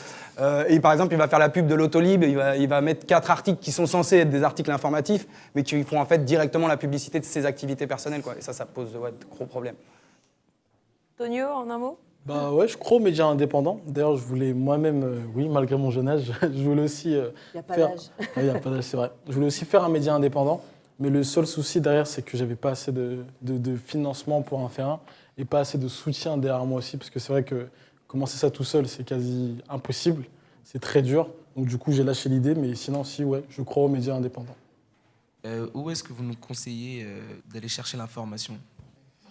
Et par exemple, il va faire la pub de l'Autolib. Il va mettre 4 articles qui sont censés être des articles informatifs, mais qui font en fait directement la publicité de ses activités personnelles, quoi. Et ça pose de gros problèmes. Tonio, en un mot? Bah ouais, je crois aux médias indépendants. D'ailleurs, je voulais moi-même, oui, malgré mon jeune âge, je voulais aussi Il n'y a pas d'âge. Il n'y a pas d'âge, c'est vrai. Je voulais aussi faire un média indépendant, mais le seul souci derrière, c'est que j'avais pas assez de financement pour en faire un et pas assez de soutien derrière moi aussi, parce que c'est vrai que commencer ça tout seul, c'est quasi impossible, c'est très dur. Donc du coup, j'ai lâché l'idée, mais sinon, si, ouais, je crois aux médias indépendants. Où est-ce que vous nous conseillez d'aller chercher l'information ?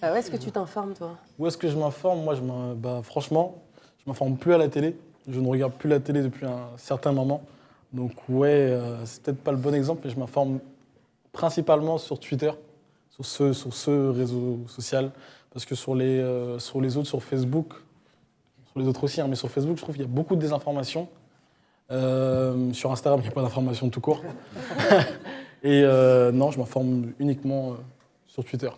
Où est-ce que tu t'informes, toi? Où est-ce que je m'informe? Moi, franchement, je ne m'informe plus à la télé. Je ne regarde plus la télé depuis un certain moment. Donc, ouais, c'est peut-être pas le bon exemple, mais je m'informe principalement sur Twitter, sur ce réseau social. Parce que sur les autres, sur Facebook, sur les autres aussi, hein, mais sur Facebook, je trouve qu'il y a beaucoup de désinformation. Sur Instagram, il n'y a pas d'information tout court. Et non, je m'informe uniquement sur Twitter.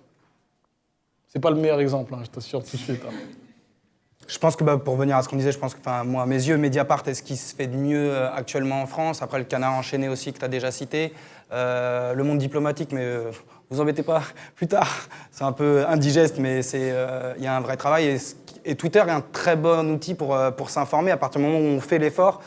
C'est pas le meilleur exemple, hein, je t'assure tout de suite. Hein. Je pense que pour revenir à ce qu'on disait, je pense que moi, à mes yeux, Mediapart est ce qui se fait de mieux actuellement en France. Après, le Canard enchaîné aussi que tu as déjà cité. Le Monde diplomatique, mais vous embêtez pas, plus tard. C'est un peu indigeste, mais il y a un vrai travail. Et Twitter est un très bon outil pour s'informer à partir du moment où on fait l'effort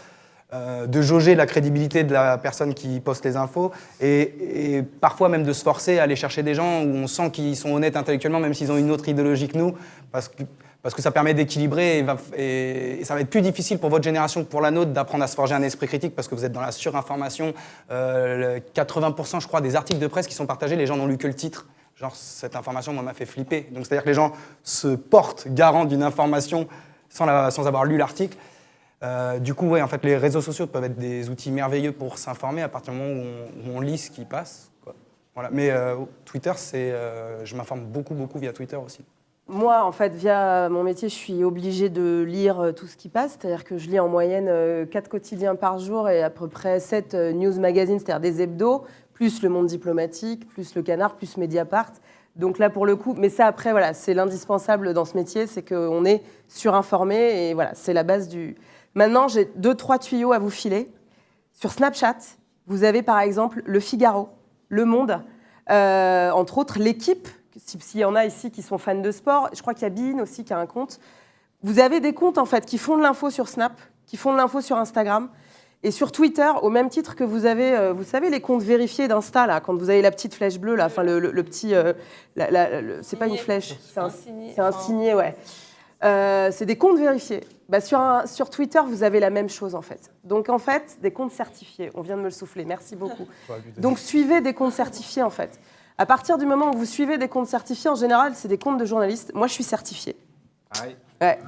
de jauger la crédibilité de la personne qui poste les infos et parfois même de se forcer à aller chercher des gens où on sent qu'ils sont honnêtes intellectuellement, même s'ils ont une autre idéologie que nous, parce que ça permet d'équilibrer et ça va être plus difficile pour votre génération que pour la nôtre d'apprendre à se forger un esprit critique parce que vous êtes dans la surinformation. 80%, je crois, des articles de presse qui sont partagés, les gens n'ont lu que le titre. Genre, cette information, moi, m'a fait flipper. Donc, c'est-à-dire que les gens se portent garant d'une information sans avoir lu l'article. Du coup, ouais, en fait, les réseaux sociaux peuvent être des outils merveilleux pour s'informer à partir du moment où on lit ce qui passe, quoi. Voilà. Mais Twitter, je m'informe beaucoup via Twitter aussi. Moi, en fait, via mon métier, je suis obligée de lire tout ce qui passe. C'est-à-dire que je lis en moyenne 4 quotidiens par jour et à peu près 7 news magazines, c'est-à-dire des hebdos, plus Le Monde diplomatique, plus Le Canard, plus Mediapart. Donc là, pour le coup, mais ça, après, voilà, c'est l'indispensable dans ce métier, c'est qu'on est surinformé et voilà, c'est la base du... Maintenant, j'ai 2-3 tuyaux à vous filer. Sur Snapchat, vous avez par exemple Le Figaro, Le Monde, entre autres L'Équipe, s'il y en a ici qui sont fans de sport. Je crois qu'il y a Bein aussi qui a un compte. Vous avez des comptes en fait qui font de l'info sur Snap, qui font de l'info sur Instagram. Et sur Twitter, au même titre que vous avez, vous savez, les comptes vérifiés d'Insta, là, quand vous avez la petite flèche bleue, là, enfin le petit... c'est pas une flèche, c'est un signé, ouais. C'est des comptes vérifiés. Sur Twitter, vous avez la même chose, en fait. Donc, en fait, des comptes certifiés. On vient de me le souffler, merci beaucoup. Donc, suivez des comptes certifiés, en fait. À partir du moment où vous suivez des comptes certifiés, en général, c'est des comptes de journalistes. Moi, je suis certifiée. Ouais,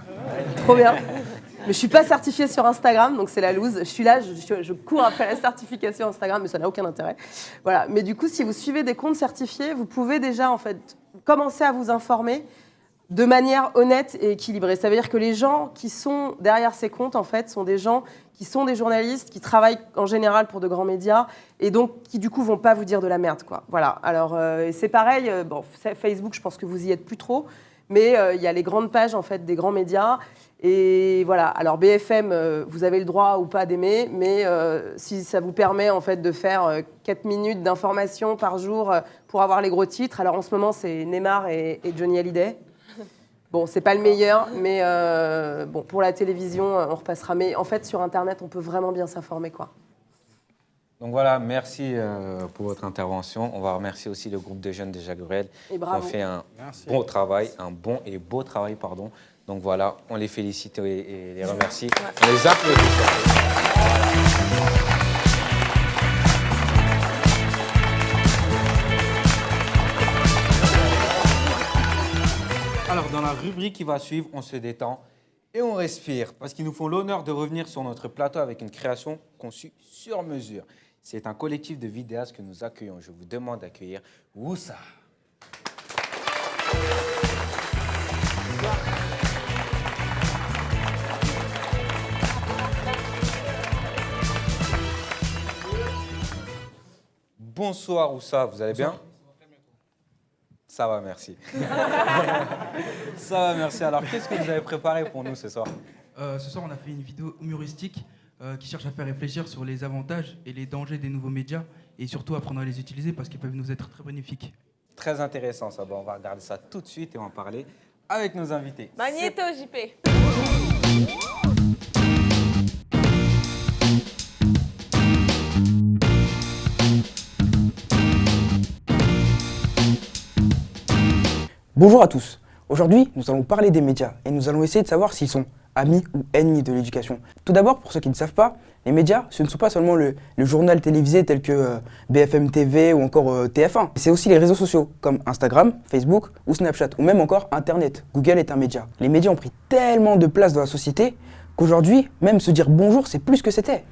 trop bien. Mais je ne suis pas certifiée sur Instagram, donc c'est la loose. Je suis là, je cours après la certification Instagram, mais ça n'a aucun intérêt. Voilà. Mais du coup, si vous suivez des comptes certifiés, vous pouvez déjà, en fait, commencer à vous informer de manière honnête et équilibrée. Ça veut dire que les gens qui sont derrière ces comptes, en fait, sont des gens qui sont des journalistes, qui travaillent en général pour de grands médias, et donc qui, du coup, vont pas vous dire de la merde, quoi. Voilà. Alors, et c'est pareil, Facebook, je pense que vous y êtes plus trop, Mais il y a les grandes pages en fait, des grands médias. Et voilà, alors BFM, vous avez le droit ou pas d'aimer, mais si ça vous permet en fait de faire 4 minutes d'information par jour pour avoir les gros titres, alors en ce moment c'est Neymar et Johnny Hallyday. Bon, c'est pas le meilleur, mais bon, pour la télévision, on repassera. Mais en fait, sur Internet, on peut vraiment bien s'informer, quoi. Donc voilà, merci pour votre intervention. On va remercier aussi le groupe de jeunes de Jacques Brel qui ont fait un bon travail, un bon et beau travail, pardon. Donc voilà, on les félicite et les remercie. On les applaudit. Alors, dans la rubrique qui va suivre, on se détend et on respire parce qu'ils nous font l'honneur de revenir sur notre plateau avec une création conçue sur mesure. C'est un collectif de vidéastes que nous accueillons. Je vous demande d'accueillir Woussa. Bonsoir Woussa, vous allez bien ? Ça va, merci. Ça va, merci. Alors, qu'est-ce que vous avez préparé pour nous ce soir ? Ce soir, on a fait une vidéo humoristique qui cherche à faire réfléchir sur les avantages et les dangers des nouveaux médias et surtout apprendre à les utiliser parce qu'ils peuvent nous être très bénéfiques. Très intéressant ça. Bon, on va regarder ça tout de suite et on va en parler avec nos invités. Magnéto JP. Bonjour à tous. Aujourd'hui, nous allons parler des médias et nous allons essayer de savoir s'ils sont amis ou ennemis de l'éducation. Tout d'abord, pour ceux qui ne savent pas, les médias, ce ne sont pas seulement le journal télévisé tel que BFM TV ou encore TF1. C'est aussi les réseaux sociaux comme Instagram, Facebook ou Snapchat ou même encore Internet. Google est un média. Les médias ont pris tellement de place dans la société qu'aujourd'hui, même se dire bonjour, c'est plus ce que c'était.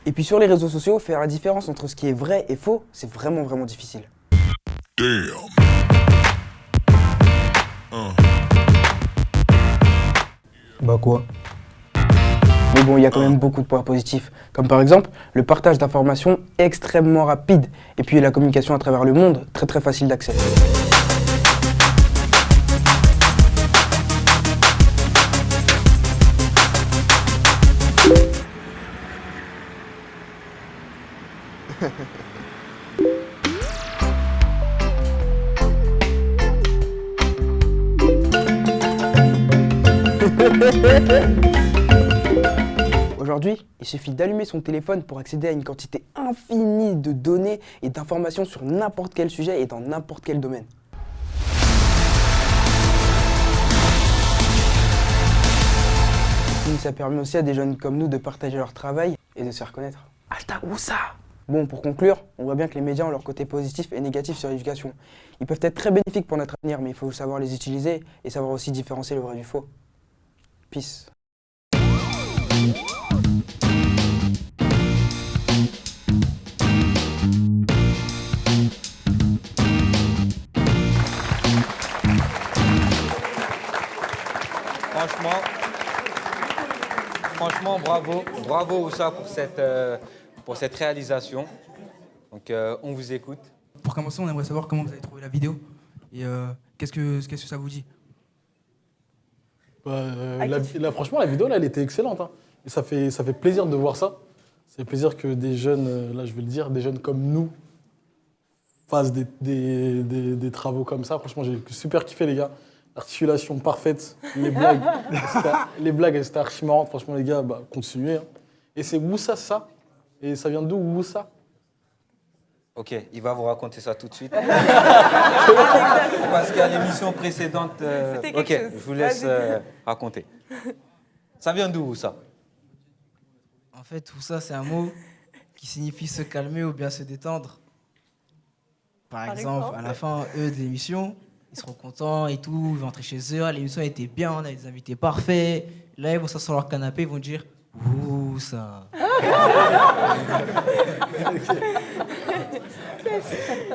Et puis sur les réseaux sociaux, faire la différence entre ce qui est vrai et faux, c'est vraiment difficile. Bah quoi? Mais bon, il y a quand même beaucoup de points positifs, comme par exemple le partage d'informations extrêmement rapide, et puis la communication à travers le monde, très facile d'accès. Aujourd'hui, il suffit d'allumer son téléphone pour accéder à une quantité infinie de données et d'informations sur n'importe quel sujet et dans n'importe quel domaine. Ça permet aussi à des jeunes comme nous de partager leur travail et de se faire connaître. Hashtag Woussa! Bon, pour conclure, on voit bien que les médias ont leur côté positif et négatif sur l'éducation. Ils peuvent être très bénéfiques pour notre avenir, mais il faut savoir les utiliser et savoir aussi différencier le vrai du faux. Peace. Franchement, bravo Woussa pour cette réalisation. Donc on vous écoute. Pour commencer, on aimerait savoir comment vous avez trouvé la vidéo et qu'est-ce que ça vous dit? Franchement, la vidéo, là, elle était excellente. Hein. Et ça fait plaisir de voir ça. Ça fait plaisir que des jeunes, là je vais le dire, des jeunes comme nous fassent des travaux comme ça. Franchement, j'ai super kiffé, les gars. Articulation parfaite, les blagues, elles étaient archi marrantes. Franchement, les gars, continuez. Hein. Et c'est Woussa, ça. Et ça vient d'où, Woussa? Ok, il va vous raconter ça tout de suite. Parce qu'à l'émission précédente... ok, je vous laisse raconter. Ça vient d'où, Woussa? En fait, Woussa, c'est un mot qui signifie se calmer ou bien se détendre. Par exemple, à la fin, de l'émission, ils seront contents et tout, ils vont rentrer chez eux. L'émission était bien, on a des invités parfaits. Là, ils vont s'asseoir sur leur canapé, ils vont dire Woussa.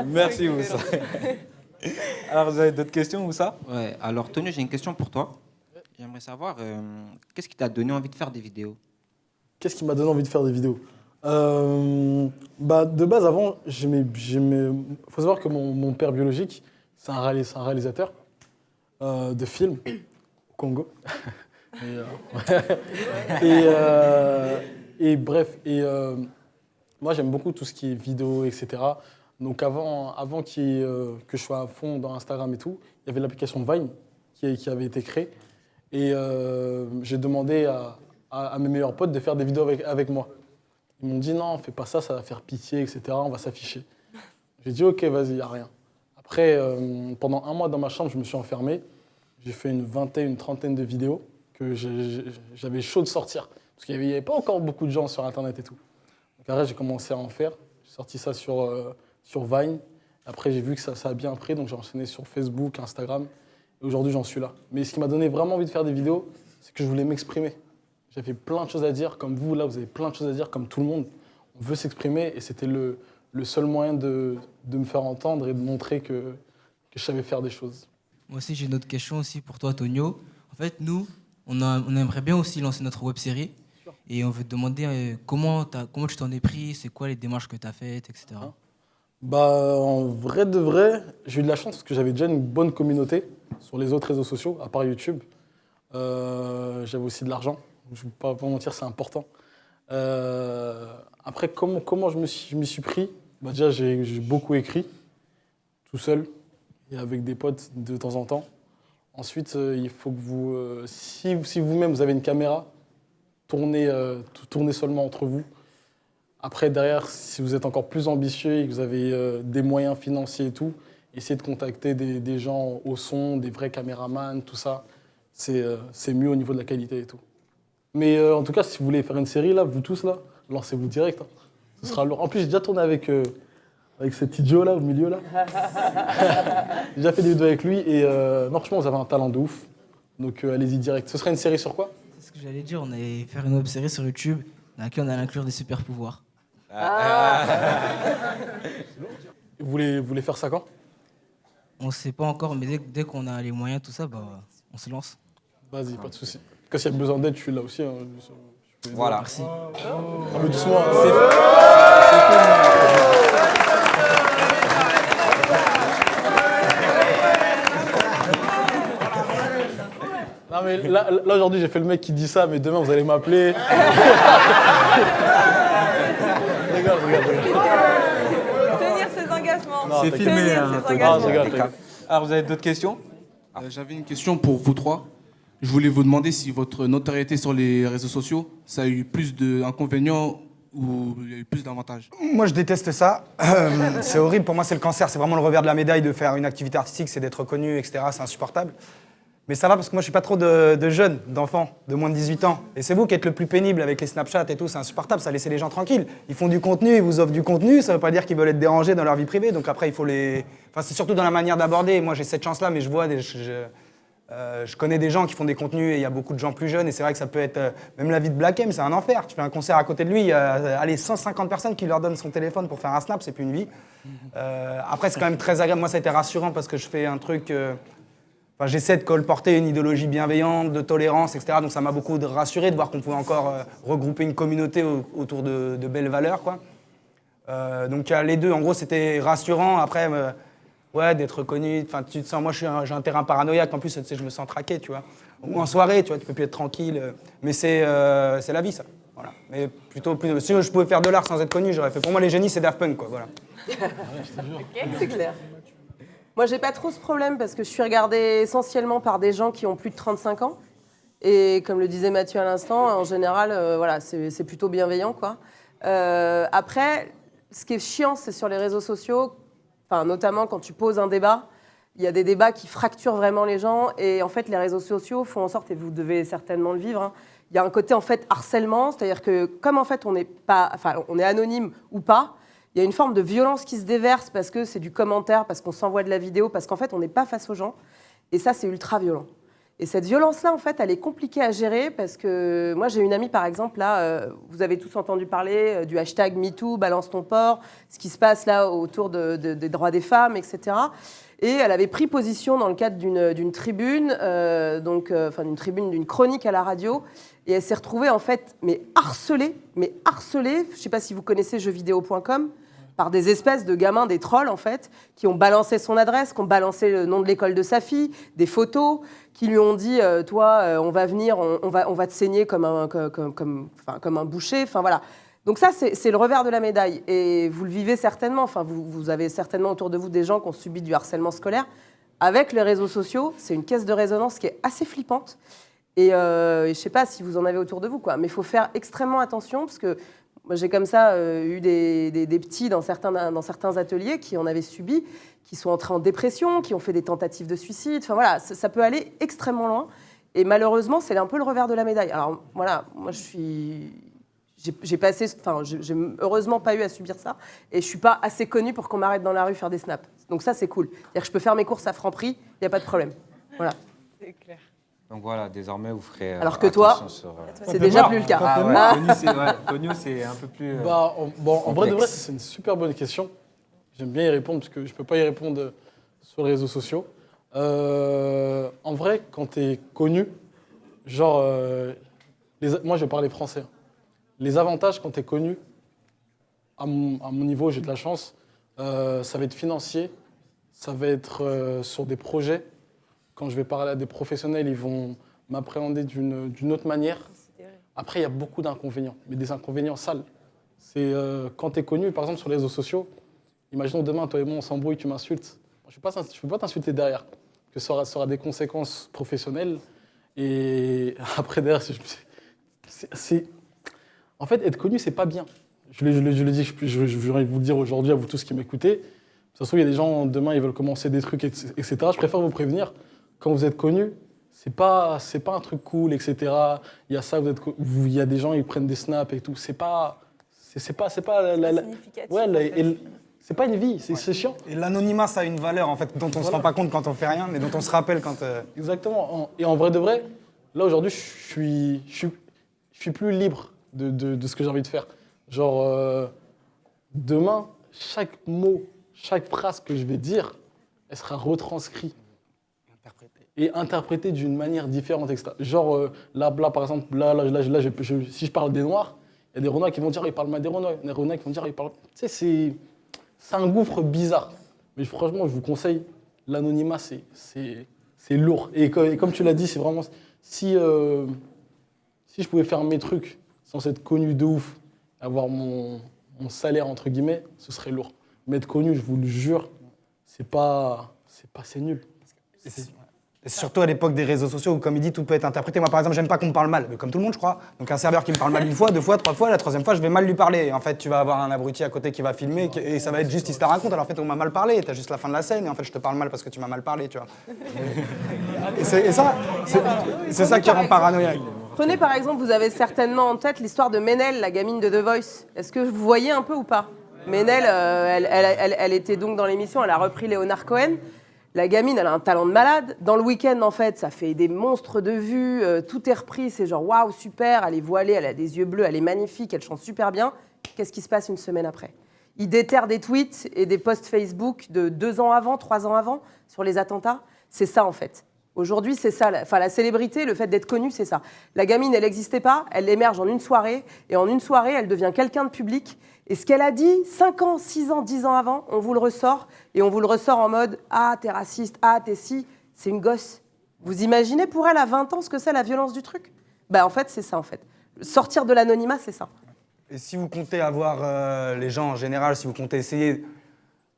Merci, Woussa. Alors, vous avez d'autres questions, Woussa? Ouais, alors Tony, j'ai une question pour toi. J'aimerais savoir, qu'est-ce qui t'a donné envie de faire des vidéos? Qu'est-ce qui m'a donné envie de faire des vidéos? De base, avant, faut savoir que mon père biologique, c'est un réalisateur de films au Congo. Moi, j'aime beaucoup tout ce qui est vidéo, etc. Donc avant que je sois à fond dans Instagram et tout, il y avait l'application Vine qui avait été créée. Et j'ai demandé à mes meilleurs potes de faire des vidéos avec moi. Ils m'ont dit non, fais pas ça, ça va faire pitié, etc. On va s'afficher. J'ai dit ok, vas-y, il n'y a rien. Après, pendant un mois dans ma chambre, je me suis enfermé. J'ai fait une trentaine de vidéos que j'avais chaud de sortir. Parce qu'il n'y avait pas encore beaucoup de gens sur Internet et tout. Donc après, j'ai commencé à en faire. J'ai sorti ça sur Vine. Après, j'ai vu que ça a bien pris, donc j'ai enchaîné sur Facebook, Instagram. Et aujourd'hui, j'en suis là. Mais ce qui m'a donné vraiment envie de faire des vidéos, c'est que je voulais m'exprimer. J'avais plein de choses à dire, comme vous, là, vous avez plein de choses à dire, comme tout le monde. On veut s'exprimer, et c'était le seul moyen de me faire entendre et de montrer que je savais faire des choses. Moi aussi, j'ai une autre question aussi pour toi, Tonio. En fait, nous, on aimerait bien aussi lancer notre web-série. Et on veut te demander comment tu t'en es pris, c'est quoi les démarches que tu as faites, etc. En vrai de vrai, j'ai eu de la chance parce que j'avais déjà une bonne communauté sur les autres réseaux sociaux, à part YouTube. J'avais aussi de l'argent, je ne vais pas mentir, c'est important. Après, comment je m'y suis pris? Déjà, j'ai beaucoup écrit, tout seul, et avec des potes de temps en temps. Ensuite, il faut que vous, si vous-même vous avez une caméra, tournez seulement entre vous. Après, derrière, si vous êtes encore plus ambitieux et que vous avez des moyens financiers et tout, essayez de contacter des gens au son, des vrais caméramans, tout ça. C'est mieux au niveau de la qualité et tout. Mais en tout cas, si vous voulez faire une série, là, vous tous, là, lancez-vous direct. Hein. Ce sera lourd. En plus, j'ai déjà tourné avec cet idiot là, au milieu là. J'ai déjà fait des vidéos avec lui et non, franchement, vous avez un talent de ouf. Donc allez-y direct. Ce sera une série sur quoi? C'est ce que j'allais dire, on allait faire une web série sur YouTube dans laquelle on allait inclure des super pouvoirs. Vous voulez faire ça quand? On ne sait pas encore, mais dès qu'on a les moyens, tout ça, on se lance. Vas-y, pas de souci. Quand il y a besoin d'aide, je suis là aussi. Hein. Voilà. Merci. Applaudissements. Non mais là aujourd'hui j'ai fait le mec qui dit ça, mais demain vous allez m'appeler. Regarde. Tenir ses engagements. C'est filmé. Alors vous avez d'autres questions? J'avais une question pour vous trois. Je voulais vous demander si votre notoriété sur les réseaux sociaux, ça a eu plus d'inconvénients ou il y a eu plus d'avantages? Moi, je déteste ça. C'est horrible. Pour moi, c'est le cancer. C'est vraiment le revers de la médaille de faire une activité artistique, c'est d'être connu, etc. C'est insupportable. Mais ça va parce que moi, je suis pas trop de jeunes, d'enfants, de moins de 18 ans. Et c'est vous qui êtes le plus pénible avec les Snapchat et tout. C'est insupportable. Ça laisse les gens tranquilles. Ils font du contenu, ils vous offrent du contenu. Ça veut pas dire qu'ils veulent être dérangés dans leur vie privée. Donc après, il faut les... Enfin, c'est surtout dans la manière d'aborder. Moi, j'ai cette chance-là, mais je vois je connais des gens qui font des contenus et il y a beaucoup de gens plus jeunes et c'est vrai que ça peut être... même la vie de Black M, c'est un enfer. Tu fais un concert à côté de lui, il y a 150 personnes qui leur donnent son téléphone pour faire un snap, c'est plus une vie. Après, c'est quand même très agréable. Moi, ça a été rassurant parce que je fais un truc... j'essaie de colporter une idéologie bienveillante, de tolérance, etc. Donc ça m'a beaucoup rassuré de voir qu'on pouvait encore regrouper une communauté autour de belles valeurs, quoi. Donc les deux, en gros, c'était rassurant. Après... ouais, d'être reconnu, enfin, tu te sens, moi j'ai un terrain paranoïaque, en plus je me sens traqué, tu vois. Ou en soirée, tu vois, tu peux plus être tranquille. Mais c'est la vie, ça. Voilà. Mais plutôt, si je pouvais faire de l'art sans être connu, j'aurais fait. Pour moi, les génies, c'est Daft Punk, quoi, voilà. Okay, c'est clair. Moi, j'ai pas trop ce problème parce que je suis regardée essentiellement par des gens qui ont plus de 35 ans. Et comme le disait Mathieu à l'instant, en général, voilà, c'est plutôt bienveillant, quoi. Après, ce qui est chiant, c'est sur les réseaux sociaux. Enfin, notamment quand tu poses un débat, il y a des débats qui fracturent vraiment les gens et en fait les réseaux sociaux font en sorte, et vous devez certainement le vivre, hein, il y a un côté en fait harcèlement, c'est-à-dire que comme en fait on est anonyme ou pas, il y a une forme de violence qui se déverse parce que c'est du commentaire, parce qu'on s'envoie de la vidéo, parce qu'en fait on n'est pas face aux gens et ça c'est ultra violent. Et cette violence-là, en fait, elle est compliquée à gérer parce que moi, j'ai une amie, par exemple, là, vous avez tous entendu parler du hashtag MeToo, balance ton porc, ce qui se passe là autour des droits des femmes, etc. Et elle avait pris position dans le cadre d'une tribune, d'une chronique à la radio, et elle s'est retrouvée, en fait, harcelée. Je ne sais pas si vous connaissez jeuxvideo.com, par des espèces de gamins, des trolls, en fait, qui ont balancé son adresse, qui ont balancé le nom de l'école de sa fille, des photos, qui lui ont dit toi, on va venir, on va te saigner comme un boucher. Enfin, voilà. Donc ça, c'est le revers de la médaille. Et vous le vivez certainement. Enfin, vous avez certainement autour de vous des gens qui ont subi du harcèlement scolaire. Avec les réseaux sociaux, c'est une caisse de résonance qui est assez flippante. Et je ne sais pas si vous en avez autour de vous, quoi. Mais il faut faire extrêmement attention parce que moi, j'ai comme ça eu des petits dans certains ateliers qui en avaient subi, qui sont entrés en dépression, qui ont fait des tentatives de suicide. Enfin voilà, ça peut aller extrêmement loin. Et malheureusement, c'est un peu le revers de la médaille. Alors voilà, moi j'ai heureusement pas eu à subir ça, et je suis pas assez connue pour qu'on m'arrête dans la rue faire des snaps. Donc ça, c'est cool. C'est-à-dire que je peux faire mes courses à Franprix, il n'y a pas de problème. Voilà. C'est clair. Donc voilà, désormais, vous ferez. Alors que toi, c'est déjà plus le cas. Connu, c'est un peu plus. En vrai de vrai, c'est une super bonne question. J'aime bien y répondre parce que je ne peux pas y répondre sur les réseaux sociaux. En vrai, quand tu es connu, genre. Moi, je vais parler français. Les avantages quand tu es connu, à mon niveau, j'ai de la chance, ça va être financier, ça va être sur des projets. Quand je vais parler à des professionnels, ils vont m'appréhender d'une autre manière. Après, il y a beaucoup d'inconvénients, mais des inconvénients sales. C'est quand tu es connu, par exemple, sur les réseaux sociaux, imaginons demain, toi et moi, on s'embrouille, tu m'insultes. Je ne peux pas t'insulter derrière, que ça aura des conséquences professionnelles. Et après, derrière, en fait, être connu, c'est pas bien. Je le dis, je vais vous le dire aujourd'hui à vous tous qui m'écoutez. De toute façon, il y a des gens, demain, ils veulent commencer des trucs, etc. Je préfère vous prévenir. Quand vous êtes connu, c'est pas un truc cool, etc. Il y a ça, il y a des gens, ils prennent des snaps et tout. C'est pas significatif. Ouais, c'est pas une vie, c'est chiant. Et l'anonymat, ça a une valeur, en fait, dont on se rend pas compte quand on fait rien, mais dont on se rappelle quand... Exactement. Et en vrai de vrai, là, aujourd'hui, je suis plus libre de ce que j'ai envie de faire. Genre, demain, chaque mot, chaque phrase que je vais dire, elle sera retranscrite et interprétée d'une manière différente, etc. Genre, là, par exemple, si je parle des Noirs, il y a des Renois qui vont dire, ils parlent mal des Renois. Il y a des Renois qui vont dire, ils parlent... Tu sais, c'est un gouffre bizarre. Mais franchement, je vous conseille, l'anonymat, c'est lourd. Et comme tu l'as dit, c'est vraiment... Si je pouvais faire mes trucs sans être connu de ouf, avoir mon salaire, entre guillemets, ce serait lourd. Mais être connu, je vous le jure, c'est nul. Et surtout à l'époque des réseaux sociaux où, comme il dit, tout peut être interprété. Moi, par exemple, j'aime pas qu'on me parle mal, mais comme tout le monde, je crois. Donc un serveur qui me parle mal une fois, deux fois, trois fois, la troisième fois, je vais mal lui parler. Et en fait, tu vas avoir un abruti à côté qui va filmer et ça va être juste, il se la raconte. Alors en fait, on m'a mal parlé, t'as juste la fin de la scène, et en fait, je te parle mal parce que tu m'as mal parlé, tu vois. C'est ça qui rend paranoïaque. Prenez par exemple, vous avez certainement en tête l'histoire de Ménel, la gamine de The Voice. Est-ce que vous voyez un peu ou pas? Ménel, elle était donc dans l'émission, elle a repris Léonard Cohen. La gamine, elle a un talent de malade. Dans le week-end, en fait, ça fait des monstres de vues. Tout est repris. C'est genre, waouh, super. Elle est voilée, elle a des yeux bleus, elle est magnifique, elle chante super bien. Qu'est-ce qui se passe une semaine après? Il déterre des tweets et des posts Facebook de 2 ans avant, 3 ans avant, sur les attentats. C'est ça, en fait. Aujourd'hui, c'est ça. La célébrité, le fait d'être connue, c'est ça. La gamine, elle n'existait pas. Elle émerge en une soirée. Et en une soirée, elle devient quelqu'un de public. Et ce qu'elle a dit 5 ans, 6 ans, 10 ans avant, on vous le ressort. Et on vous le ressort en mode « Ah, t'es raciste. Ah, t'es si. » C'est une gosse. Vous imaginez pour elle, à 20 ans, ce que c'est la violence du truc? En fait, c'est ça, en fait. Sortir de l'anonymat, c'est ça. Et si vous comptez avoir les gens en général, si vous comptez essayer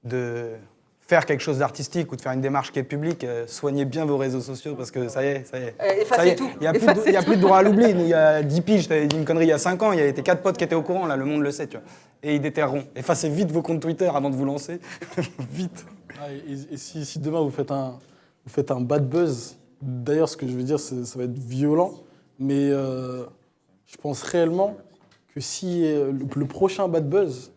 de faire quelque chose d'artistique ou de faire une démarche qui est publique, soignez bien vos réseaux sociaux parce que ça y est. Effacez tout. Il n'y a plus de droit à l'oubli. Il y a 10 piges, je t'avais dit une connerie il y a 5 ans, il y avait tes 4 potes qui étaient au courant, là, le monde le sait, tu vois. Et ils déterreront. Effacez vite vos comptes Twitter avant de vous lancer. Vite. Et si demain vous faites un bad buzz, d'ailleurs ce que je veux dire, ça va être violent, mais je pense réellement que si le prochain bad buzz,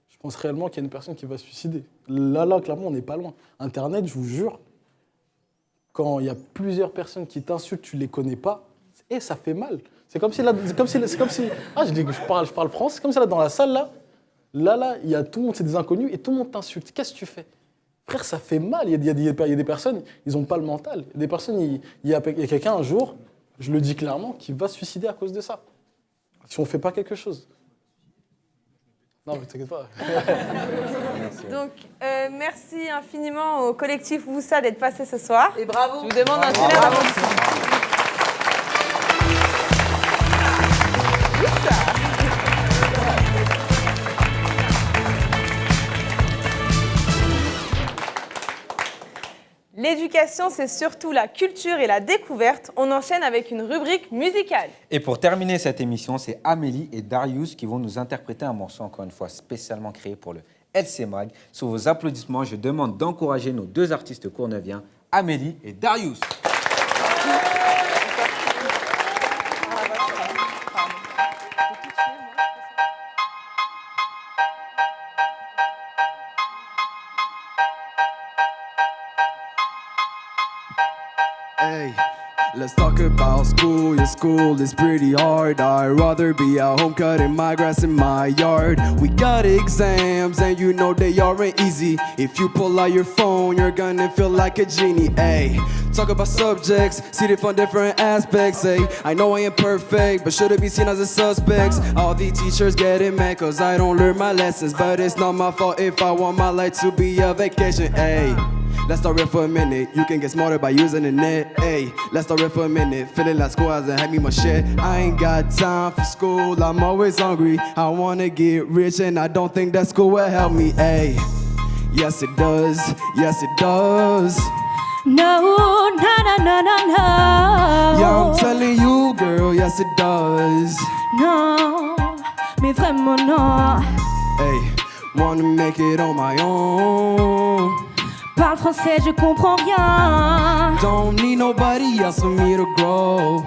je pense réellement qu'il y a une personne qui va se suicider. Là, clairement, on n'est pas loin. Internet, je vous jure, quand il y a plusieurs personnes qui t'insultent, tu les connais pas, et ça fait mal. C'est comme si là, je parle français, c'est comme si là dans la salle là, il y a tout le monde, c'est des inconnus et tout le monde t'insulte. Qu'est-ce que tu fais? Frère, ça fait mal. Il y a des personnes, ils n'ont pas le mental. Des personnes, il y a quelqu'un un jour, je le dis clairement, qui va se suicider à cause de ça. Si on ne fait pas quelque chose. Non, mais t'inquiète pas. Donc, merci infiniment au collectif Woussa d'être passé ce soir. Et bravo. Je vous demande un célèbre applaudissement. L'éducation, c'est surtout la culture et la découverte. On enchaîne avec une rubrique musicale. Et pour terminer cette émission, c'est Amélie et Darius qui vont nous interpréter un morceau, encore une fois, spécialement créé pour le LC Mag. Sous vos applaudissements, je demande d'encourager nos deux artistes courneuviens, Amélie et Darius. Hey, let's talk about school. Your school is pretty hard. I'd rather be at home cutting my grass in my yard. We got exams and you know they aren't easy. If you pull out your phone, you're gonna feel like a genie. Hey, talk about subjects, see it from different aspects. Hey, I know I am perfect, but should it be seen as a suspect? All the teachers getting mad cause I don't learn my lessons. But it's not my fault if I want my life to be a vacation. Hey, let's start real for a minute. You can get smarter by using the net. Hey, let's start real for a minute. Feeling like school hasn't had me much shit. I ain't got time for school. I'm always hungry. I wanna get rich and I don't think that school will help me. Hey, yes it does. Yes it does. No, no, no, no, no, no. Yeah, I'm telling you, girl. Yes it does. Non, mais vraiment non. Hey, wanna make it on my own. Parle français, je comprends rien. Don't need nobody else for me to grow.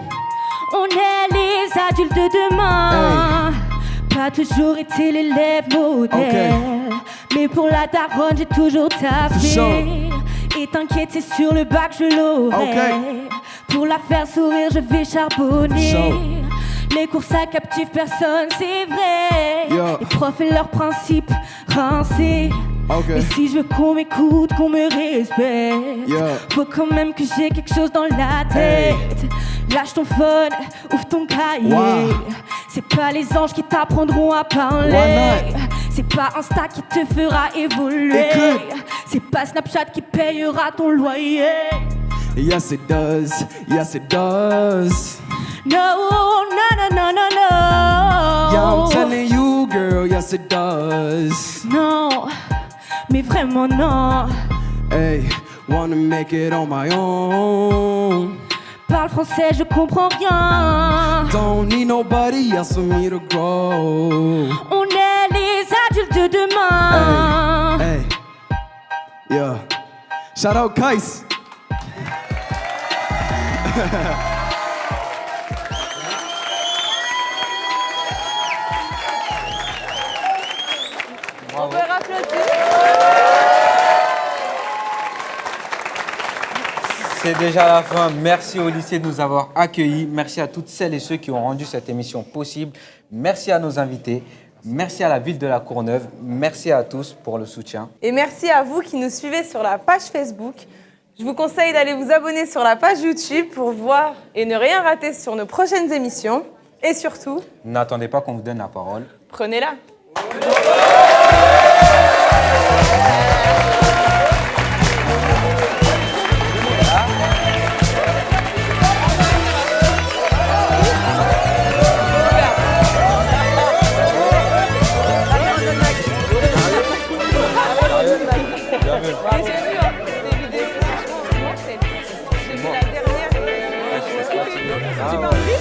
On est les adultes de demain. Hey. Pas toujours été l'élève modèle. Okay. Mais pour la daronne, j'ai toujours taffé. Sure. Et t'inquiète, c'est sur le bac, je l'aurai. Okay. Pour la faire sourire, je vais charbonner. Sure. Les courses à captifs, personne, c'est vrai. Yeah. Les profs et leurs principes rincés. Okay. Mais si je veux qu'on m'écoute, qu'on me respecte, faut quand même que j'ai quelque chose dans la tête. Hey. Lâche ton phone, ouvre ton cahier. Wow. C'est pas les anges qui t'apprendront à parler. C'est pas Insta qui te fera évoluer. C'est pas Snapchat qui payera ton loyer. Yes it does, yes it does. No, no, no, no, no, no. Yeah, I'm telling you, girl, yes it does. Non, mais vraiment non. Hey, wanna make it on my own. Parle français, je comprends rien. Don't need nobody else for me to grow. On est les adultes de demain. Hey, hey, yeah. Shout out Kais. On peut applaudir. C'est déjà la fin. Merci au lycée de nous avoir accueillis. Merci à toutes celles et ceux qui ont rendu cette émission possible. Merci à nos invités. Merci à la ville de La Courneuve. Merci à tous pour le soutien. Et merci à vous qui nous suivez sur la page Facebook. Je vous conseille d'aller vous abonner sur la page YouTube pour voir et ne rien rater sur nos prochaines émissions. Et surtout, n'attendez pas qu'on vous donne la parole. Prenez-la. J'ai vu la dernière. Tu m'as envie ?